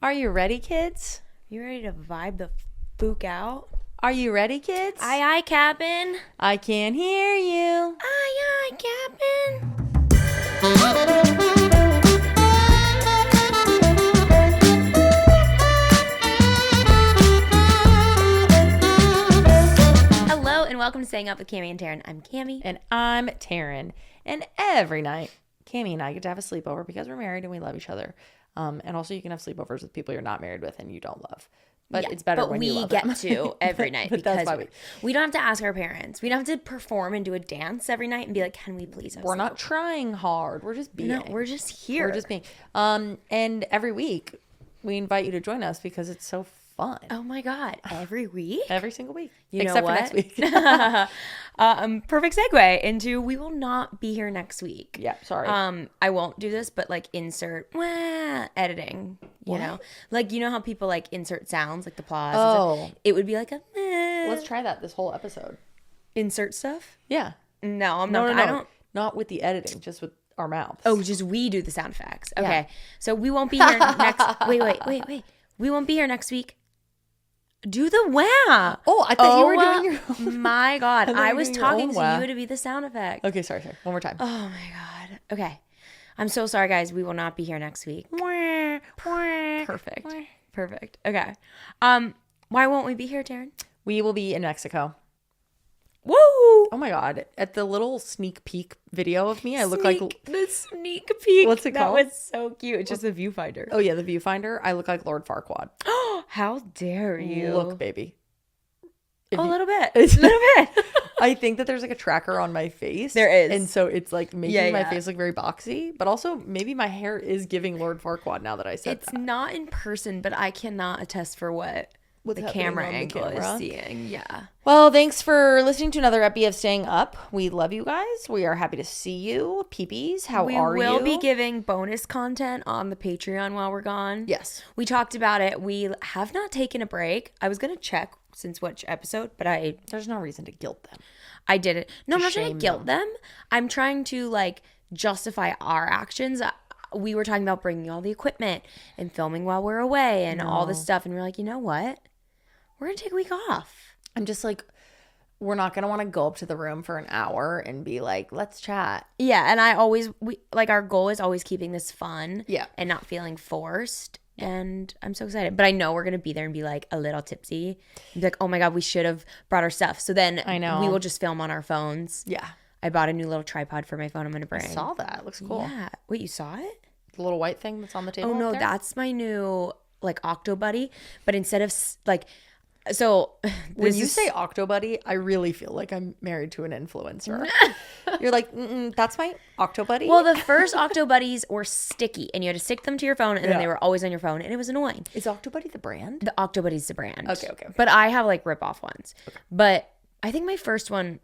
Are you ready, kids? You ready to vibe the spook out? Are you ready, kids? Aye, aye, Captain. I can't hear you. Aye, aye, Captain. Hello, and welcome to Staying Up with Cami and Taryn. I'm Cami. And I'm Taryn. And every night, Cami and I get to have a sleepover because we're married and we love each other. And also you can have sleepovers with people you're not married with and you don't love. But yeah, it's better when you love them. But we get to every night but because that's why we don't have to ask our parents. We don't have to perform and do a dance every night and be like, can we please have We're not trying hard. We're just being. No, we're just here. We're just being. And every week we invite you to join us because it's so fun. Oh my God. Every week? Every single week. You Except know what? for next week. Perfect segue into we will not be here next week. Yeah, sorry. I won't do this, but like insert editing. You know, like you know how people like insert sounds like the applause. Oh, it would be like a. Let's try that this whole episode. Insert stuff. Yeah. No, I'm not. No. I don't. Not with the editing, just with our mouths. Oh, just we do the sound effects. Okay, Yeah. so we won't be here next. Wait. We won't be here next week. Do the wah. Oh, I thought you were doing your own. My God. I was doing your talking own to wah. you to be the sound effect. Okay, sorry. One more time. Oh my God. Okay. I'm so sorry, guys. We will not be here next week. Perfect. Okay. Why won't we be here, Taryn? We will be in Mexico. Woo! Oh my God. At the little sneak peek video of me, I look like... The sneak peek. What's it called? That was so cute. It's just a viewfinder. Oh yeah, the viewfinder. I look like Lord Farquaad. How dare you? Look, baby. A little bit. A little bit. I think that there's like a tracker on my face. There is. And so it's like making my Yeah. face look very boxy, but also maybe my hair is giving Lord Farquaad now that I said It's that. not in person, but I cannot attest for what What's the happening camera on the angle camera. is seeing. Yeah. Well, thanks for listening to another epi of Staying Up. We love you guys. We are happy to see you. Peepees, how are you? We will be giving bonus content on the Patreon while we're gone. Yes. We talked about it. We have not taken a break. I was going to check since which episode, but There's no reason to guilt them. I didn't. No, I'm not trying to shame guilt them. I'm trying to like justify our actions. We were talking about bringing all the equipment and filming while we're away and all this stuff. And we're like, you know what? We're going to take a week off. I'm just like, we're not going to want to go up to the room for an hour and be like, let's chat. Yeah. And our goal is always keeping this fun. Yeah. And not feeling forced. And I'm so excited. But I know we're going to be there and be like a little tipsy. And be like, oh my God, we should have brought our stuff. So then I know. we will just film on our phones. Yeah. I bought a new little tripod for my phone I'm going to bring. I saw that. It looks cool. Yeah. Wait, you saw it? The little white thing that's on the table. Oh no, up there? that's my new like Octobuddy. But instead of like, so When you say Octobuddy, I really feel like I'm married to an influencer. You're like, that's my Octobuddy? well, the first Octobuddies were sticky and you had to stick them to your phone and then they were always on your phone and it was annoying. Is Octobuddy the brand? The Octobuddy's the brand. Okay. But I have like rip-off ones. Okay. But I think my first one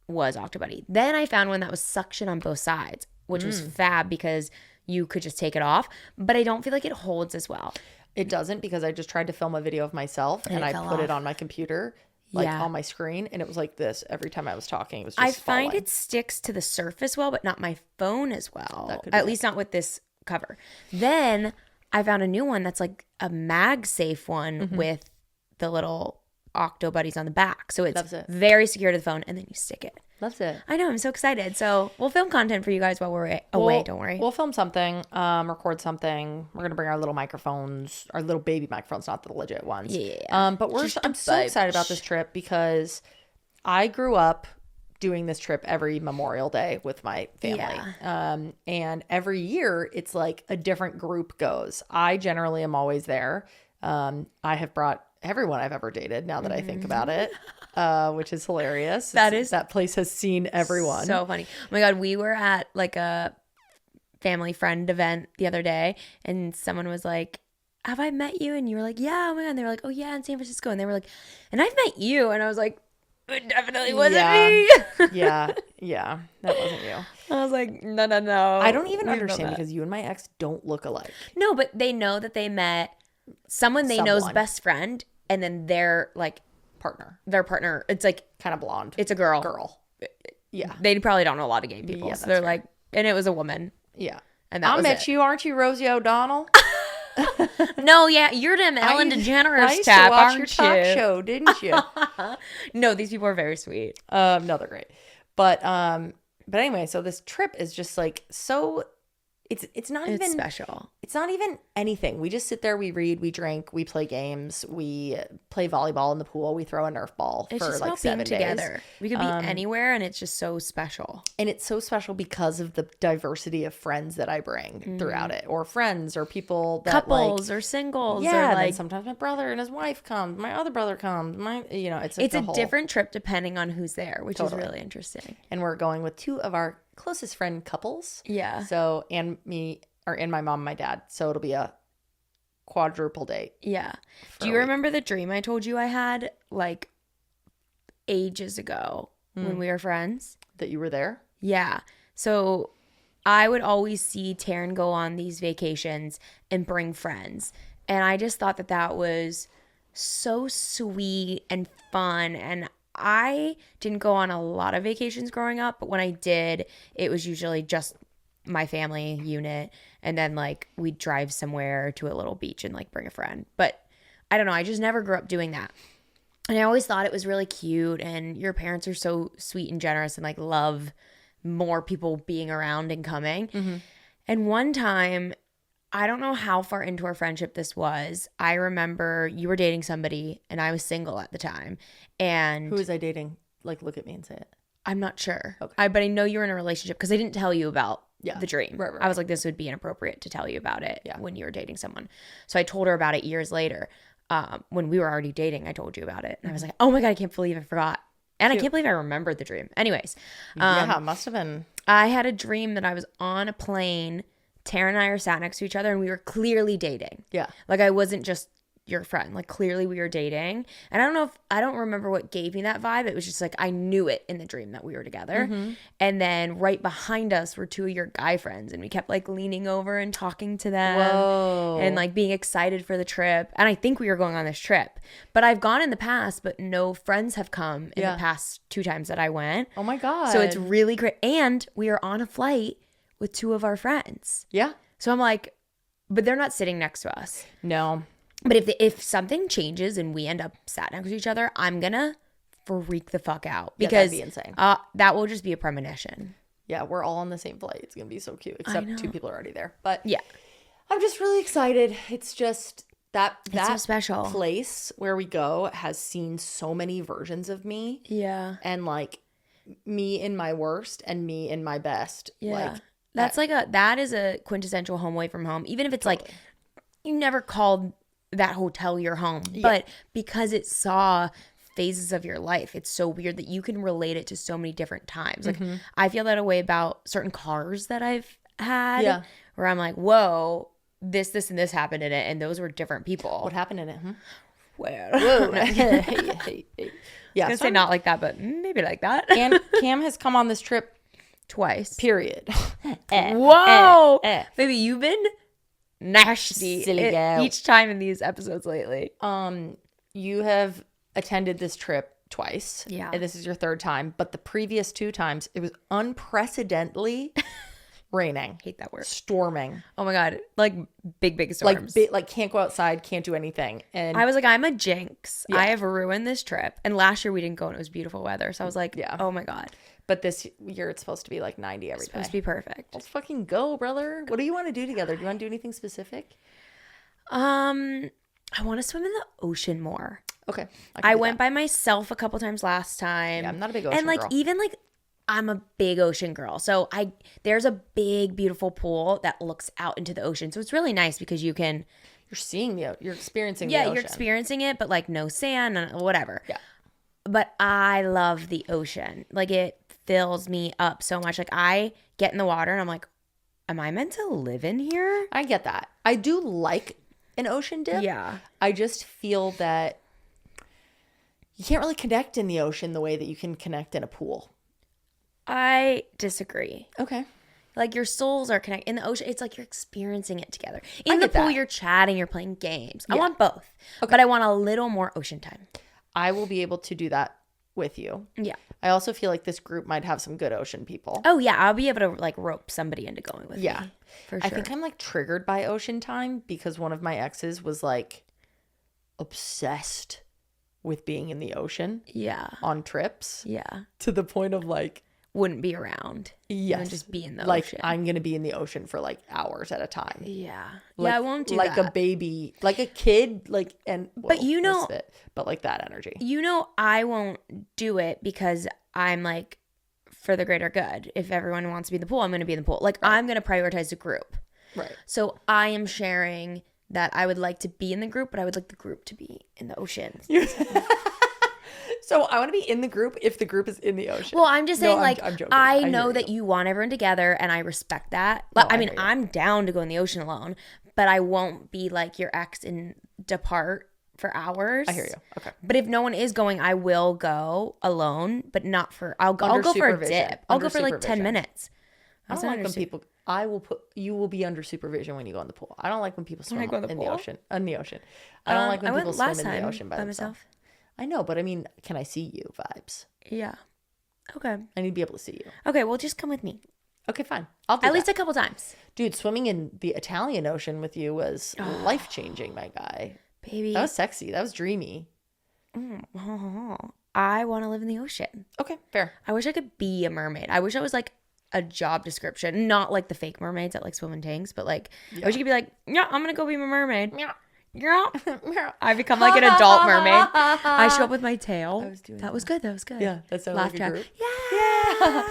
was Octobuddy. Then I found one that was suction on both sides, which was fab because you could just take it off. But I don't feel like it holds as well. It doesn't, because I just tried to film a video of myself and I put it on my computer, like on my screen, and it was like this every time I was talking. It was just I find falling. it sticks to the surface well, but not my phone as well. That could be At least not with this cover. Then I found a new one that's like a MagSafe one with the little Octobuddies on the back. So it's very secure to the phone, and then you stick it. Loves it. I know. I'm so excited. So we'll film content for you guys while we're away. Don't worry. We'll film something, record something. We're going to bring our little microphones, our little baby microphones, not the legit ones. Yeah. But I'm so excited about this trip because I grew up doing this trip every Memorial Day with my family. Yeah. And every year it's like a different group goes. I generally am always there. I have brought everyone I've ever dated, now that I think about it, which is hilarious. That place has seen everyone. So funny. Oh my God, we were at like a family friend event the other day and someone was like, have I met you? And you were like, yeah. Oh my God. And they were like, oh yeah, in San Francisco. And they were like, and I've met you. And I was like, it definitely wasn't me. Yeah, that wasn't you. I was like, no. I don't even understand because you and my ex don't look alike. No, but they know that they met someone they know's best friend, and then their like partner. It's like kind of blonde. It's a girl. Yeah. They probably don't know a lot of gay people. Yeah, so they're like, and it was a woman. Yeah. And that I was met it. you, aren't you, Rosie O'Donnell? No, yeah, you're them Ellen DeGeneres I used tap, to watch aren't your you? talk show, didn't you? No, these people are very sweet. No, they're great. But anyway, so this trip is just like so. It's not even special. It's not even anything. We just sit there, we read, we drink, we play games, we play volleyball in the pool, we throw a Nerf ball It's for just like about 7 being days. together. We could be anywhere, and it's just so special. And it's so special because of the diversity of friends that I bring throughout it, or friends, or people that Couples like, or singles. yeah, or and then like sometimes my brother and his wife come, my other brother comes, it's it's a whole, different trip depending on who's there, which Totally. is really interesting. And we're going with 2 of our closest friend couples. Yeah. So and me, or and my mom and my dad. So it'll be a quadruple date. Yeah. Do you remember the dream I told you I had like ages ago when we were friends? That you were there? Yeah. So I would always see Taryn go on these vacations and bring friends. And I just thought that was so sweet and fun. And I didn't go on a lot of vacations growing up, but when I did, it was usually just my family unit, and then like we'd drive somewhere to a little beach and like bring a friend. But I don't know, I just never grew up doing that. And I always thought it was really cute, and your parents are so sweet and generous and like love more people being around and coming. Mm-hmm. And one time, I don't know how far into our friendship this was, I remember you were dating somebody and I was single at the time. And who was I dating? Like, look at me and say it. I'm not sure. Okay. But I know you were in a relationship because I didn't tell you about the dream. Right. I was like, this would be inappropriate to tell you about it when you were dating someone. So I told her about it years later. When we were already dating, I told you about it. And I was like, oh my God, I can't believe I forgot. And I can't believe I remembered the dream. Anyways. Yeah, must have been. I had a dream that I was on a plane. Taryn and I are sat next to each other and we were clearly dating. Yeah. Like I wasn't just your friend. Like clearly we were dating. And I don't remember what gave me that vibe. It was just like I knew it in the dream that we were together. Mm-hmm. And then right behind us were 2 of your guy friends and we kept like leaning over and talking to them. Whoa. And like being excited for the trip. And I think we were going on this trip. But I've gone in the past, but no friends have come in the past 2 times that I went. Oh my God. So it's really great. And we are on a flight with 2 of our friends. Yeah. So I'm like, but they're not sitting next to us. No. But if something changes and we end up sat next to each other, I'm gonna freak the fuck out because that'd be insane. That will just be a premonition. Yeah, we're all on the same flight. It's gonna be so cute. Except 2 people are already there. But yeah, I'm just really excited. It's just that so special place where we go has seen so many versions of me. Yeah, and like me in my worst and me in my best. Yeah, like, that is a quintessential home away from home. Even if it's like you never called that hotel your home, but because it saw phases of your life, it's so weird that you can relate it to so many different times. Like I feel that way about certain cars that I've had where I'm like, whoa, this and this happened in it, and those were different people. What happened in it? Whoa. Hey. Yeah, I was gonna say not like that, but maybe like that. And Cam has come on this trip twice. Period. Whoa, baby, you've been nasty silly girl each time in these episodes lately. You have attended this trip twice. Yeah. And this is your 3rd time, but the previous 2 times it was unprecedentedly raining. Hate that word. Storming. Oh my God. Like big storms. Like can't go outside, can't do anything. And I was like, I'm a jinx. I have ruined this trip. And last year we didn't go and it was beautiful weather. So I was like, oh my God. But this year it's supposed to be like 90 every day. It's supposed to be perfect. Let's fucking go, brother. What do you want to do together? Do you want to do anything specific? I want to swim in the ocean more. Okay. I went by myself a couple times last time. Yeah, I'm not a big ocean girl. And even I'm a big ocean girl. So there's a big, beautiful pool that looks out into the ocean. So it's really nice because you're experiencing the ocean. Yeah, you're experiencing it, but like no sand and whatever. Yeah. But I love the ocean. Like it fills me up so much. Like I get in the water and I'm like, am I meant to live in here? I get that. I do like an ocean dip. Yeah. I just feel that you can't really connect in the ocean the way that you can connect in a pool. I disagree. Okay. Like your souls are connected. In the ocean, it's like you're experiencing it together. In the pool, you're chatting, you're playing games. I want both. Okay. But I want a little more ocean time. I will be able to do that with you. Yeah. I also feel like this group might have some good ocean people. Oh, yeah. I'll be able to like rope somebody into going with me. For sure. I think I'm like triggered by ocean time because one of my exes was like obsessed with being in the ocean. Yeah. On trips. Yeah. To the point of like. Wouldn't be around. Yes. And just be in the like, ocean. I'm going to be in the ocean for like hours at a time. Yeah. Like, yeah, I won't do like that. a baby, like a kid, like, and. Well, but you know. But like that energy. You know, I won't do it because I'm like, for the greater good. If everyone wants to be in the pool, I'm going to be in the pool. Like, I'm going to prioritize the group. Right. So I am sharing that I would like to be in the group, but I would like the group to be in the ocean. So I want to be in the group if the group is in the ocean. Well, I'm just saying, I'm joking. I know that you want everyone together, and I respect that. But No, I mean, I'm down to go in the ocean alone, but I won't be like your ex and depart for hours. I hear you. Okay. But if no one is going, I will go alone, but not for. I'll go for a dip. I'll go for like 10 minutes. I don't like when people. You will be under supervision when you go in the pool. I don't like when people swim in the ocean. In the ocean. I don't like when people swim in the ocean by themselves. I know, but I mean, can I see you vibes? Yeah. Okay. I need to be able to see you. Okay, well, just come with me. Okay, fine. I'll do At least a couple times. Dude, swimming in the Italian Ocean with you was life-changing, my guy. Baby. That was sexy. That was dreamy. I want to live in the ocean. Okay, fair. I wish I could be a mermaid. I wish I was like a job description. Not like the fake mermaids that like swim in tanks, but like, I wish you could be like, yeah, I'm going to go be a mermaid. Yeah. Yeah. I become like an adult mermaid. I show up with my tail. That was good. Yeah, that sounded like a group. Yeah.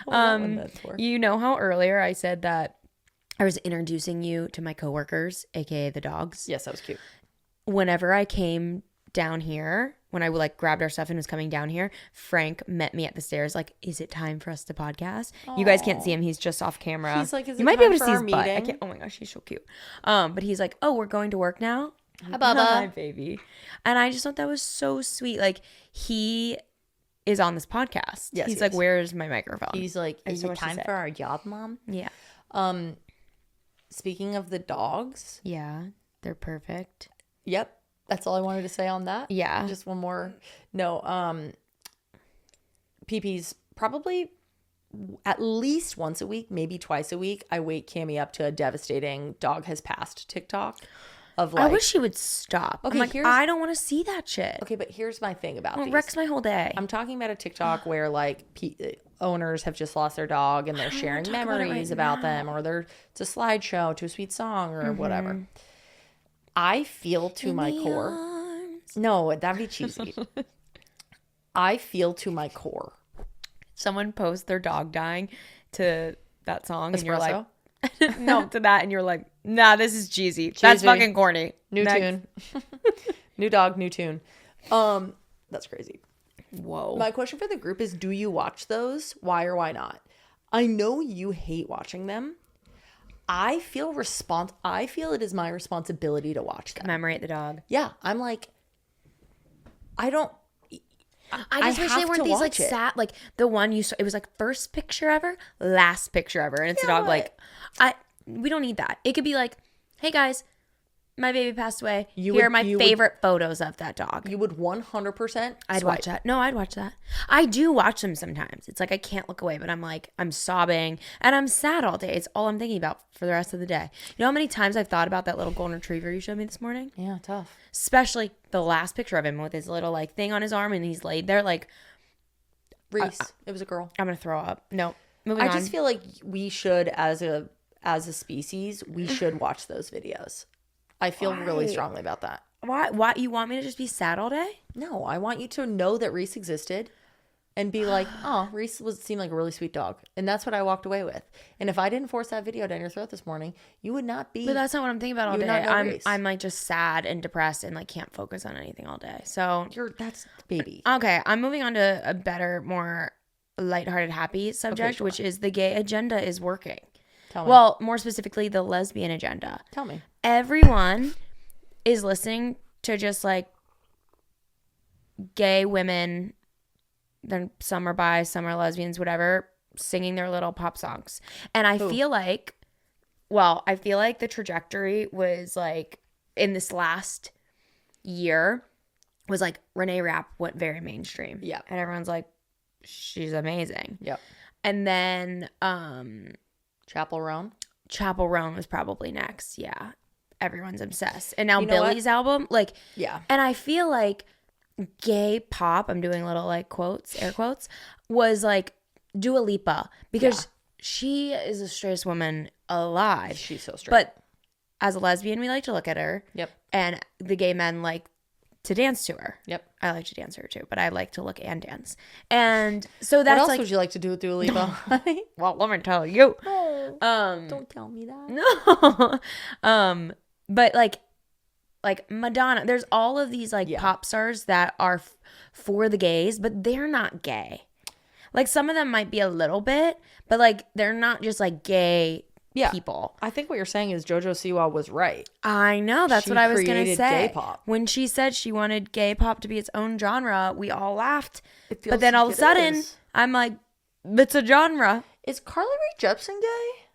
Aww. You know how earlier I said that I was introducing you to my coworkers, aka the dogs? Yes, that was cute. Whenever I came down here, when I like grabbed our stuff and was coming down here, Frank met me at the stairs like, is it time for us to podcast? Aww. You guys can't see him. He's just off camera. He's like, is it you might time be able to for see his our butt. meeting? I can't. Oh my gosh, he's so cute. But he's like, oh, we're going to work now? Hi, Bubba. Hi, baby. And I just thought that was so sweet. Like, he is on this podcast. Yes, he's like, where's my microphone? He's like, is it time for our job, Mom? Yeah. Speaking of the dogs. Yeah, they're perfect. Yep. That's all I wanted to say on that. Yeah. Just one more. No, PP's probably at least once a week, maybe twice a week. I wake Cammie up to a devastating dog has passed TikTok of like. I wish she would stop. Okay, I'm like, I don't want to see that shit. Okay, but here's my thing about it wrecks my whole day. I'm talking about a TikTok where like owners have just lost their dog and they're sharing memories about them, or it's a slideshow to a sweet song or whatever. I feel to my core. Arms. No, that'd be cheesy. I feel to my core. Someone posts their dog dying to that song, Espresso? And you're like, no, to that, and you're like, nah, this is cheesy. That's fucking corny. New tune. New dog, new tune. That's crazy. Whoa. My question for the group is, do you watch those? Why or why not? I know you hate watching them. I feel it is my responsibility to watch them. Commemorate the dog. Yeah. I'm like, I just wish they weren't these like sad, like the one you saw, it was like first picture ever, last picture ever. And it's a dog like, we don't need that. It could be like, hey guys, my baby passed away. Here are my favorite photos of that dog. You would 100%. I'd watch that. No, I'd watch that. I do watch them sometimes. It's like I can't look away, but I'm like, I'm sobbing and I'm sad all day. It's all I'm thinking about for the rest of the day. You know how many times I've thought about that little golden retriever you showed me this morning? Yeah, tough. Especially the last picture of him with his little like thing on his arm and he's laid there like. Reese. It was a girl. I'm going to throw up. No. Moving on. I just feel like we should, as a species, we should watch those videos. I feel really strongly about that. Why? You want me to just be sad all day? No, I want you to know that Reese existed and be like, oh, Reese seemed like a really sweet dog. And that's what I walked away with. And if I didn't force that video down your throat this morning, you would not be. But that's not what I'm thinking about all day. I'm like just sad and depressed and like can't focus on anything all day. So that's baby. Okay, I'm moving on to a better, more lighthearted, happy subject, which is the gay agenda is working. Tell me. Well, more specifically, the lesbian agenda. Tell me. Everyone is listening to just like gay women, then some are bi, some are lesbians, whatever, singing their little pop songs. And I feel like the trajectory was like in this last year was like Renee Rapp went very mainstream. Yeah. And everyone's like, she's amazing. Yep. And then Chapel Roan. Chapel Roan was probably next. Yeah. Everyone's obsessed. And now You know Billy's album, like, yeah. And I feel like gay pop, I'm doing little like quotes, air quotes, was like Dua Lipa because she is the straightest woman alive. She's so straight. But as a lesbian, we like to look at her. Yep. And the gay men like to dance to her. Yep. I like to dance to her too, but I like to look and dance. And so that's what else like, would you like to do with Dua Lipa? well, let me tell you. Don't tell me that. No. But like Madonna, there's all of these like pop stars that are for the gays, but they're not gay. Like some of them might be a little bit, but like they're not just like gay people. I think what you're saying is JoJo Siwa was right. I know. That's what I was going to say. Gay pop. When she said she wanted gay pop to be its own genre, we all laughed. But then all of a sudden, I'm like, it's a genre. Is Carly Rae Jepsen gay?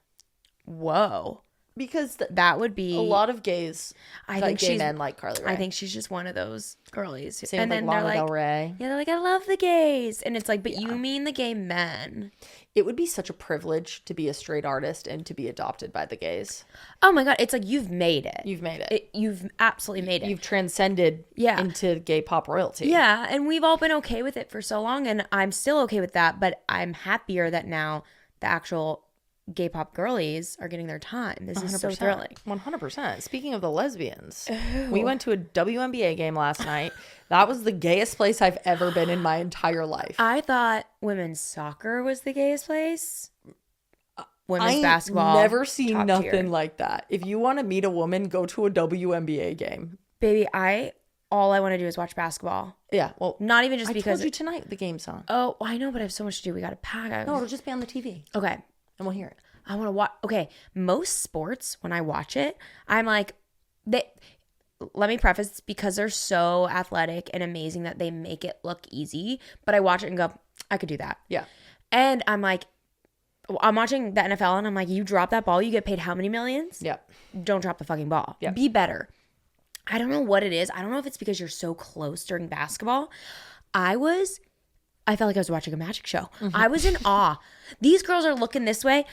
Whoa. Because that would be a lot of gays. I think gay men like Carly Rae. I think she's just one of those girlies. Same and with then Lana they're Del like, Rey. yeah, they're like, I love the gays, and it's like, but you mean the gay men? It would be such a privilege to be a straight artist and to be adopted by the gays. Oh my god, it's like you've made it. You've made it. You've absolutely made it. You've transcended into gay pop royalty. Yeah, and we've all been okay with it for so long, and I'm still okay with that. But I'm happier that now the actual gay pop girlies are getting their time. This 100%. is so thrilling. 100%. Speaking of the lesbians, we went to a WNBA game last night. That was the gayest place I've ever been in my entire life. I thought women's soccer was the gayest place. Women's basketball. I've never seen nothing tier. like that. If you want to meet a woman, go to a WNBA game. Baby, all I want to do is watch basketball. Yeah, well, not even just because I told you tonight the game's on. Oh, I know, but I have so much to do. We got to pack. No, it'll just be on the TV. Okay. And we'll hear it. I want to watch. Okay. Most sports, when I watch it, I'm like, let me preface, because they're so athletic and amazing that they make it look easy. But I watch it and go, I could do that. Yeah. And I'm like, I'm watching the NFL and I'm like, you drop that ball, you get paid how many millions? Yep. Don't drop the fucking ball. Yep. Be better. I don't know what it is. I don't know if it's because you're so close during basketball. I felt like I was watching a magic show. Mm-hmm. I was in awe. These girls are looking this way.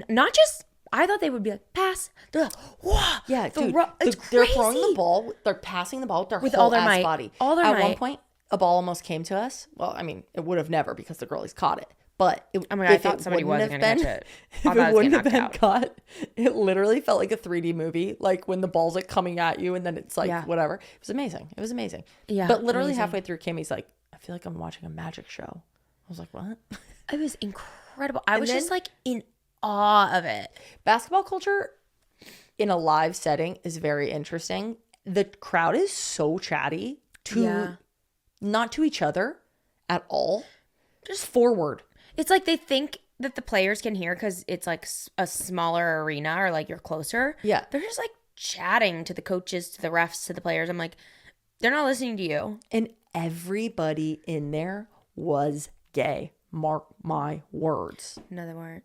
Not just, I thought they would be like, pass. They're like, whoa. Yeah, dude. It's they're crazy. throwing the ball. They're passing the ball with their with whole all their ass might. body. All their At might. one point, a ball almost came to us. Well, I mean, it would have never because the girlies caught it. But oh my God, I thought somebody wasn't going to catch it. If it wouldn't have been caught, it literally felt like a 3D movie. Like when the ball's like coming at you and then it's like whatever. It was amazing. It was amazing. Yeah. But literally halfway through, Kimmy's like, I feel like I'm watching a magic show. I was like, what? It was incredible. I was just like in awe of it. Basketball culture in a live setting is very interesting. The crowd is so chatty not to each other at all. Just forward. It's like they think that the players can hear because it's like a smaller arena or like you're closer. Yeah. They're just like chatting to the coaches, to the refs, to the players. I'm like, they're not listening to you. And everybody in there was gay. Mark my words. No, they weren't.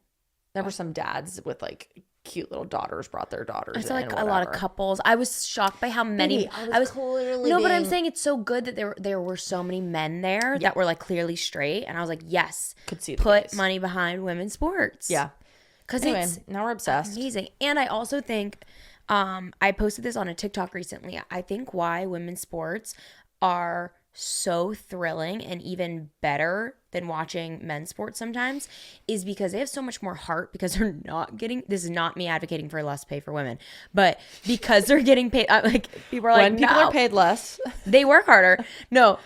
There were some dads with like cute little daughters brought their daughters. I saw like a lot of couples. I was shocked by how many. I was clearly but I'm saying it's so good that there were so many men there that were like clearly straight, and I was like, yes, could see the put gays. money behind women's sports. Yeah, because it's now we're obsessed. Amazing, and I also think, I posted this on a TikTok recently. I think why women's sports are so thrilling and even better than watching men's sports sometimes is because they have so much more heart, because they're not getting, this is not me advocating for less pay for women, but because they're getting paid, like people are when people are paid less, they work harder. No,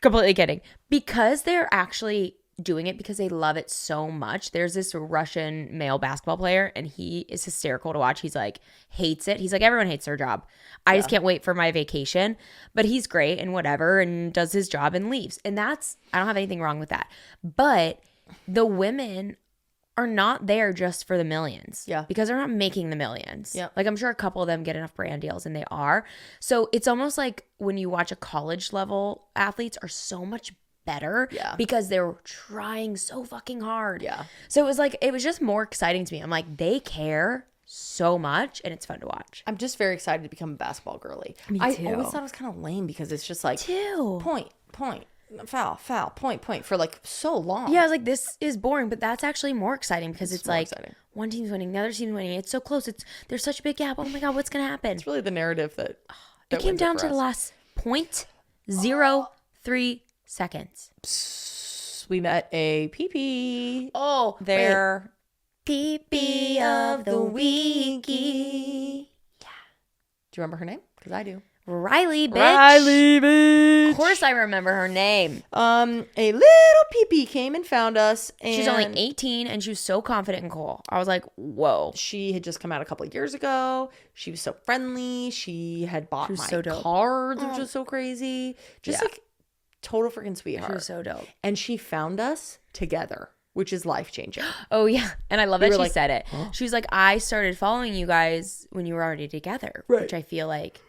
completely kidding. Because they're actually doing it because they love it so much. There's this Russian male basketball player and he is hysterical to watch. He's like, hates it. He's like, everyone hates their job. I just can't wait for my vacation. But he's great and whatever and does his job and leaves. And that's, I don't have anything wrong with that. But the women are not there just for the millions. Yeah. Because they're not making the millions. Yeah. Like I'm sure a couple of them get enough brand deals and they are. So it's almost like when you watch a college level athletes are so much better because they're trying so fucking hard. Yeah. So it was like, it was just more exciting to me. I'm like, they care so much, and it's fun to watch. I'm just very excited to become a basketball girly. Me I too. always thought it was kind of lame because it's just like Too. point, foul, point for like so long. Yeah, I was like, this is boring, but that's actually more exciting because it's like exciting. One team's winning, the other team's winning. It's so close. There's such a big gap. Oh my God, what's going to happen? It's really the narrative that It came down to the last 0.03 seconds. We met a PP. Oh, there. PP of the weeky. Yeah. Do you remember her name? Because I do. Riley, bitch. Riley, bitch. Of course I remember her name. A little PP came and found us. And she's only 18 and she was so confident and cool. I was like, whoa. She had just come out a couple of years ago. She was so friendly. She had bought my so dope. cards, which was so crazy. Just like total freaking sweetheart. She was so dope. And she found us together, which is life-changing. Oh, yeah. And I love that she like, said it. Huh? She was like, I started following you guys when you were already together, which I feel like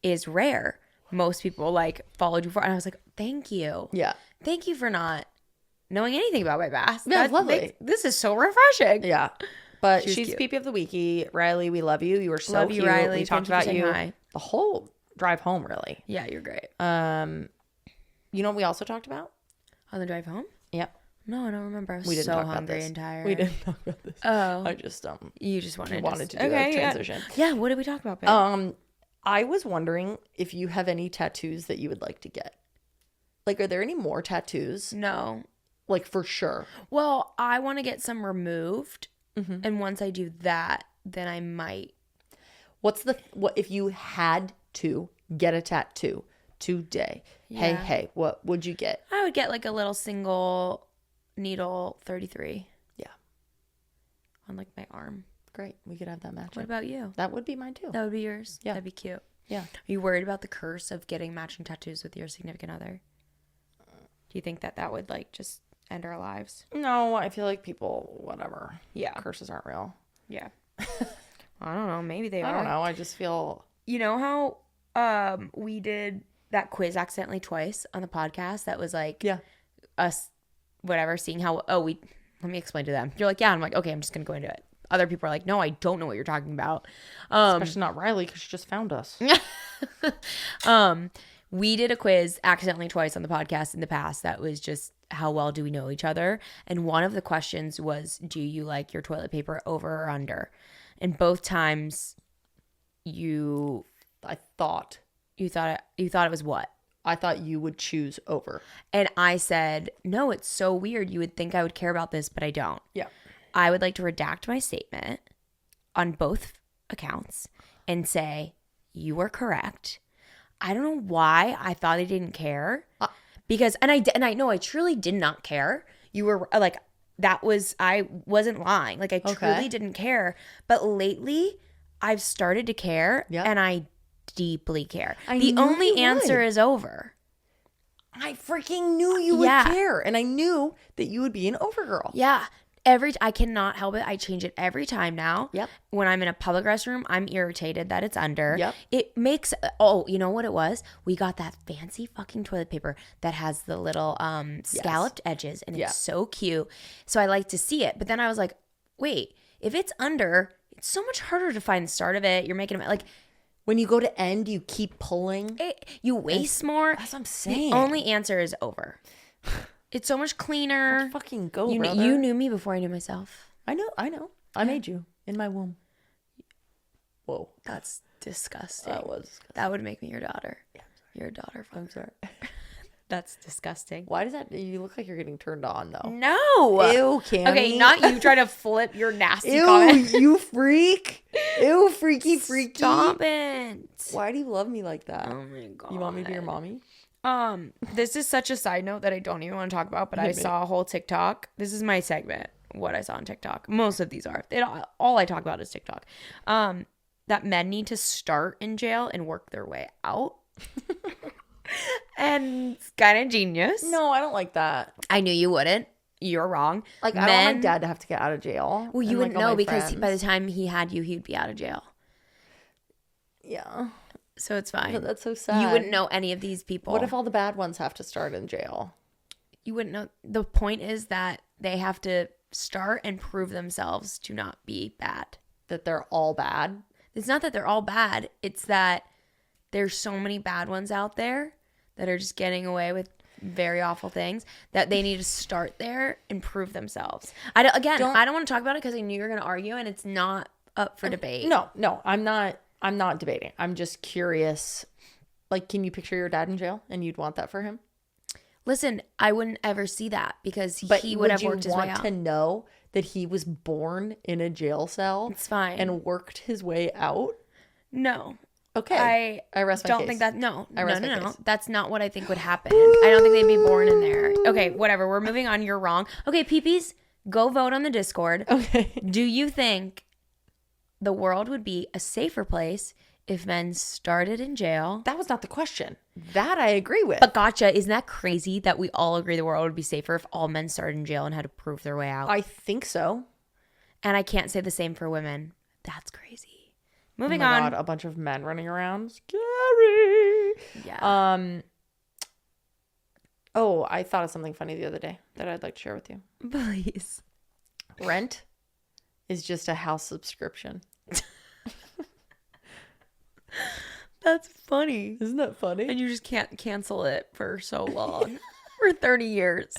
is rare. Most people like followed you for, and I was like, thank you. Yeah. Thank you for not knowing anything about my past. Yeah, that's lovely. This is so refreshing. Yeah. But she's cute. PP of the weeky. Riley, we love you. You were so love cute. You, Riley. We talked about you the whole drive home, really. Yeah, you're great. You know what we also talked about? On the drive home? Yep. No, I don't remember. I was we didn't so talk hungry about this. and tired. We didn't talk about this. Oh. I just you just wanted to do that transition. Yeah, what did we talk about, babe? I was wondering if you have any tattoos that you would like to get. Like, are there any more tattoos? No. Like, for sure. Well, I want to get some removed. Mm-hmm. And once I do that, then I might. What if you had to get a tattoo today? Yeah. Hey, what would you get? I would get like a little single needle 33. Yeah. On like my arm. Great. We could have that match. What about you? That would be mine too. That would be yours? Yeah. That'd be cute. Yeah. Are you worried about the curse of getting matching tattoos with your significant other? Do you think that would like just end our lives? No, I feel like people, whatever. Yeah. Curses aren't real. Yeah. I don't know. Maybe they are. I don't know. I just feel. You know how we did that quiz accidentally twice on the podcast that was like us, whatever, seeing how, let me explain to them. You're like, yeah. I'm like, okay, I'm just going to go into it. Other people are like, no, I don't know what you're talking about. Especially not Riley because she just found us. We did a quiz accidentally twice on the podcast in the past that was just how well do we know each other? And one of the questions was, do you like your toilet paper over or under? And both times you thought it was what? I thought you would choose over. And I said, no, it's so weird. You would think I would care about this, but I don't. Yeah. I would like to redact my statement on both accounts and say, you were correct. I don't know why I thought I didn't care. Because, and I know I truly did not care. You were like, I wasn't lying. Like I truly didn't care. But lately I've started to care and I deeply care. The only answer is over. I freaking knew you would care. And I knew that you would be an over girl. Yeah. I cannot help it. I change it every time now. Yep. When I'm in a public restroom, I'm irritated that it's under. Yep. It makes, you know what it was? We got that fancy fucking toilet paper that has the little scalloped edges and it's so cute. So I like to see it. But then I was like, wait, if it's under, it's so much harder to find the start of it. You're making it like. When you go to end, you keep pulling. You waste more. That's what I'm saying. The only answer is over. It's so much cleaner. Let's fucking go, brother. You knew me before I knew myself. I know. I made you in my womb. Whoa. That's disgusting. That was disgusting. That would make me your daughter. Yeah, you're a daughter. I'm sorry. That's disgusting. Why does that? You look like you're getting turned on, though. No. Ew, Cammy. Okay, not you try to flip your nasty Ew, comment. You freak. Ew, freaky. Stop it. Why do you love me like that? Oh my God. You want me to be your mommy? This is such a side note that I don't even want to talk about, but I saw a whole TikTok. This is my segment, what I saw on TikTok. Most of these are. All I talk about is TikTok. That men need to start in jail and work their way out. And it's kind of genius. No, I don't like that. I knew you wouldn't. You're wrong. Like, I don't want my dad to have to get out of jail. Well, you wouldn't know because by the time he had you, he'd be out of jail. Yeah. So it's fine. But that's so sad. You wouldn't know any of these people. What if all the bad ones have to start in jail? You wouldn't know. The point is that they have to start and prove themselves to not be bad. that they're all bad. It's not that they're all bad. It's that there's so many bad ones out there that are just getting away with very awful things that they need to start there and prove themselves. I don't want to talk about it because I knew you were going to argue, and it's not up for debate. No, I'm not debating. I'm just curious. Like, can you picture your dad in jail and you'd want that for him? Listen, I wouldn't ever see that because he would have worked his way out. Would you want to know that he was born in a jail cell? It's fine. And worked his way out? No. Okay. I rest my case. Don't think that. No. No. That's not what I think would happen. I don't think they'd be born in there. Okay, whatever. We're moving on. You're wrong. Okay, peepees, go vote on the Discord. Okay. Do you think the world would be a safer place if men started in jail? That was not the question. That I agree with. But gotcha. Isn't that crazy that we all agree the world would be safer if all men started in jail and had to prove their way out? I think so. And I can't say the same for women. That's crazy. Moving on. God, a bunch of men running around. Scary. Yeah. Oh, I thought of something funny the other day that I'd like to share with you. Please. Rent is just a house subscription. That's funny. Isn't that funny? And you just can't cancel it for so long. For 30 years.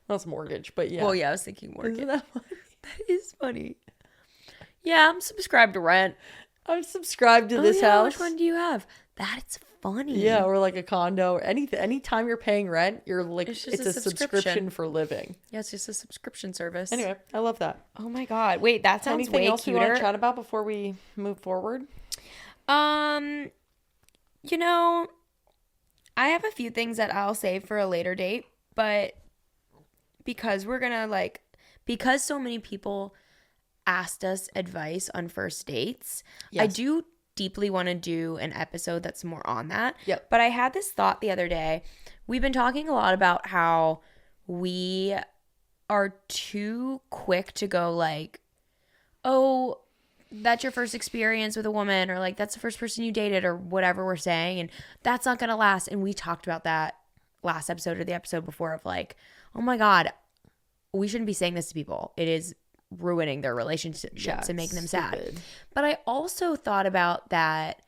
That's mortgage, but yeah. Well, yeah, I was thinking mortgage. Isn't that funny? That is funny. Yeah, I'm subscribed to rent. I'm subscribed to this house. Which one do you have? That's funny. Yeah, or like a condo or anything. Anytime you're paying rent, you're like it's a subscription for living. Yeah, it's just a subscription service. Anyway, I love that. Oh my God. Wait, that sounds Anything way else cuter. We want to chat about before we move forward? You know, I have a few things that I'll save for a later date, but because because so many people asked us advice on first dates, yes. I do deeply want to do an episode that's more on that. Yep. But I had this thought the other day. We've been talking a lot about how we are too quick to go like, oh, that's your first experience with a woman, or like that's the first person you dated, or whatever we're saying, and that's not gonna last. And we talked about that last episode or the episode before of like, oh my God, we shouldn't be saying this to people. It is ruining their relationships and making them sad. But I also thought about that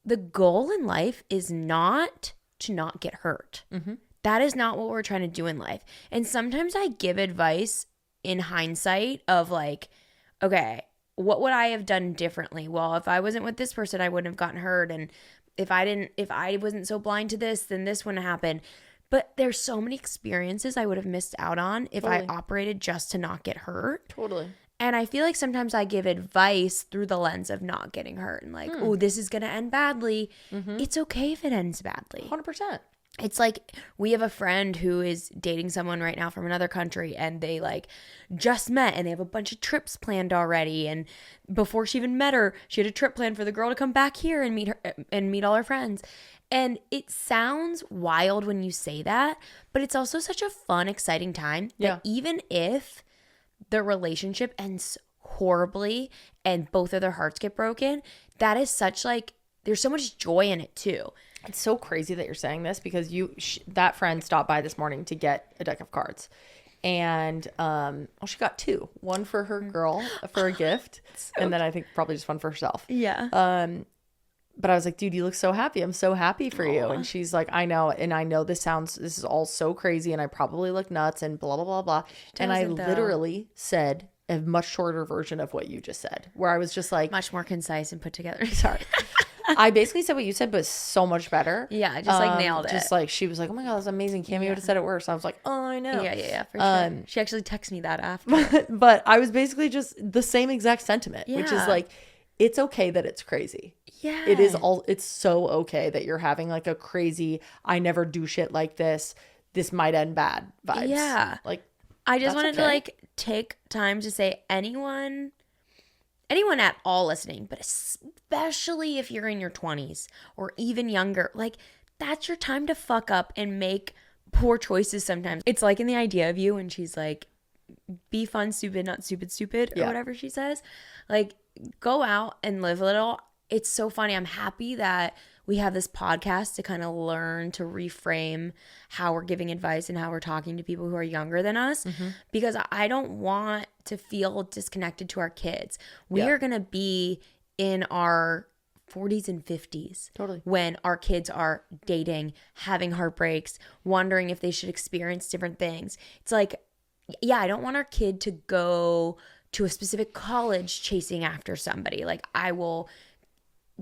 the goal in life is not to not get hurt. Mm-hmm. That is not what we're trying to do in life. And sometimes I give advice in hindsight of like, okay, what would I have done differently? Well, if I wasn't with this person, I wouldn't have gotten hurt. And if I wasn't so blind to this, then this wouldn't happen. But there's so many experiences I would have missed out on if I operated just to not get hurt. Totally. And I feel like sometimes I give advice through the lens of not getting hurt and like, oh, this is going to end badly. Mm-hmm. It's okay if it ends badly. 100%. It's like we have a friend who is dating someone right now from another country, and they like just met and they have a bunch of trips planned already. And before she even met her, she had a trip planned for the girl to come back here and meet her and meet all her friends. And it sounds wild when you say that, but it's also such a fun, exciting time that even if the relationship ends horribly and both of their hearts get broken, that is such like, there's so much joy in it too. It's so crazy that you're saying this because that friend stopped by this morning to get a deck of cards. And she got two. One for her girl for a gift. And then I think probably just one for herself. Yeah. But I was like, dude, you look so happy. I'm so happy for you. And she's like, I know. And I know this is all so crazy. And I probably look nuts and blah, blah, blah, blah. And I literally said a much shorter version of what you just said, where I was just like. Much more concise and put together. Sorry. I basically said what you said, but so much better. Yeah, just like nailed it. Just like she was like, "Oh my God, that's amazing." Cammy would have said it worse. I was like, "Oh, I know." Yeah, for sure. She actually texted me that after. But I was basically just the same exact sentiment, which is like, it's okay that it's crazy. Yeah, It's so okay that you're having like a crazy, I never do shit like this. This might end bad vibes. Yeah, like I just wanted to like take time to say anyone at all listening, but especially if you're in your 20s or even younger, like that's your time to fuck up and make poor choices sometimes. It's like in The Idea of You when she's like, be fun, stupid, not stupid, or whatever she says. Like, go out and live a little. It's so funny. I'm happy that we have this podcast to kind of learn to reframe how we're giving advice and how we're talking to people who are younger than us, because I don't want to feel disconnected to our kids. We are going to be in our 40s and 50s when our kids are dating, having heartbreaks, wondering if they should experience different things. It's like, yeah, I don't want our kid to go to a specific college chasing after somebody. Like, I will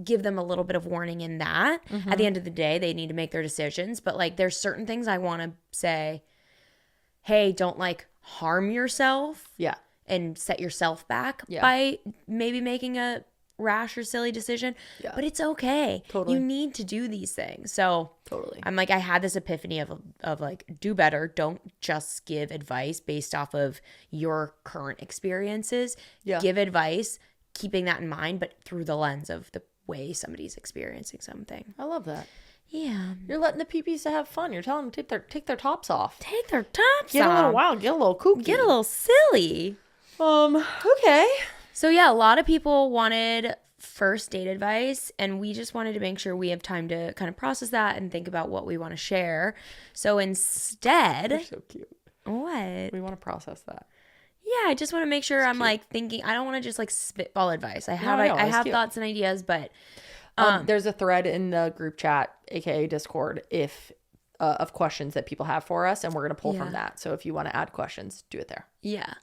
give them a little bit of warning in that. At the end of the day, they need to make their decisions. But like, there's certain things I want to say, hey, don't like harm yourself and set yourself back by maybe making a rash or silly decision, but it's okay. You need to do these things. So I'm like, I had this epiphany of like, do better. Don't just give advice based off of your current experiences. Give advice, keeping that in mind, but through the lens of the way somebody's experiencing something. I love that. Yeah. You're letting the peepees to have fun. You're telling them to take their tops off. Take their tops Get off. a little wild. Get a little kooky. Get a little silly. Okay. So yeah, a lot of people wanted first date advice, and we just wanted to make sure we have time to kind of process that and think about what we want to share. So instead, You're so cute. What? We want to process that. Yeah, I just want to make sure I'm like thinking. I don't want to just like spitball advice. I have thoughts and ideas, but there's a thread in the group chat, aka Discord, of questions that people have for us, and we're gonna pull from that. So if you want to add questions, do it there. Yeah.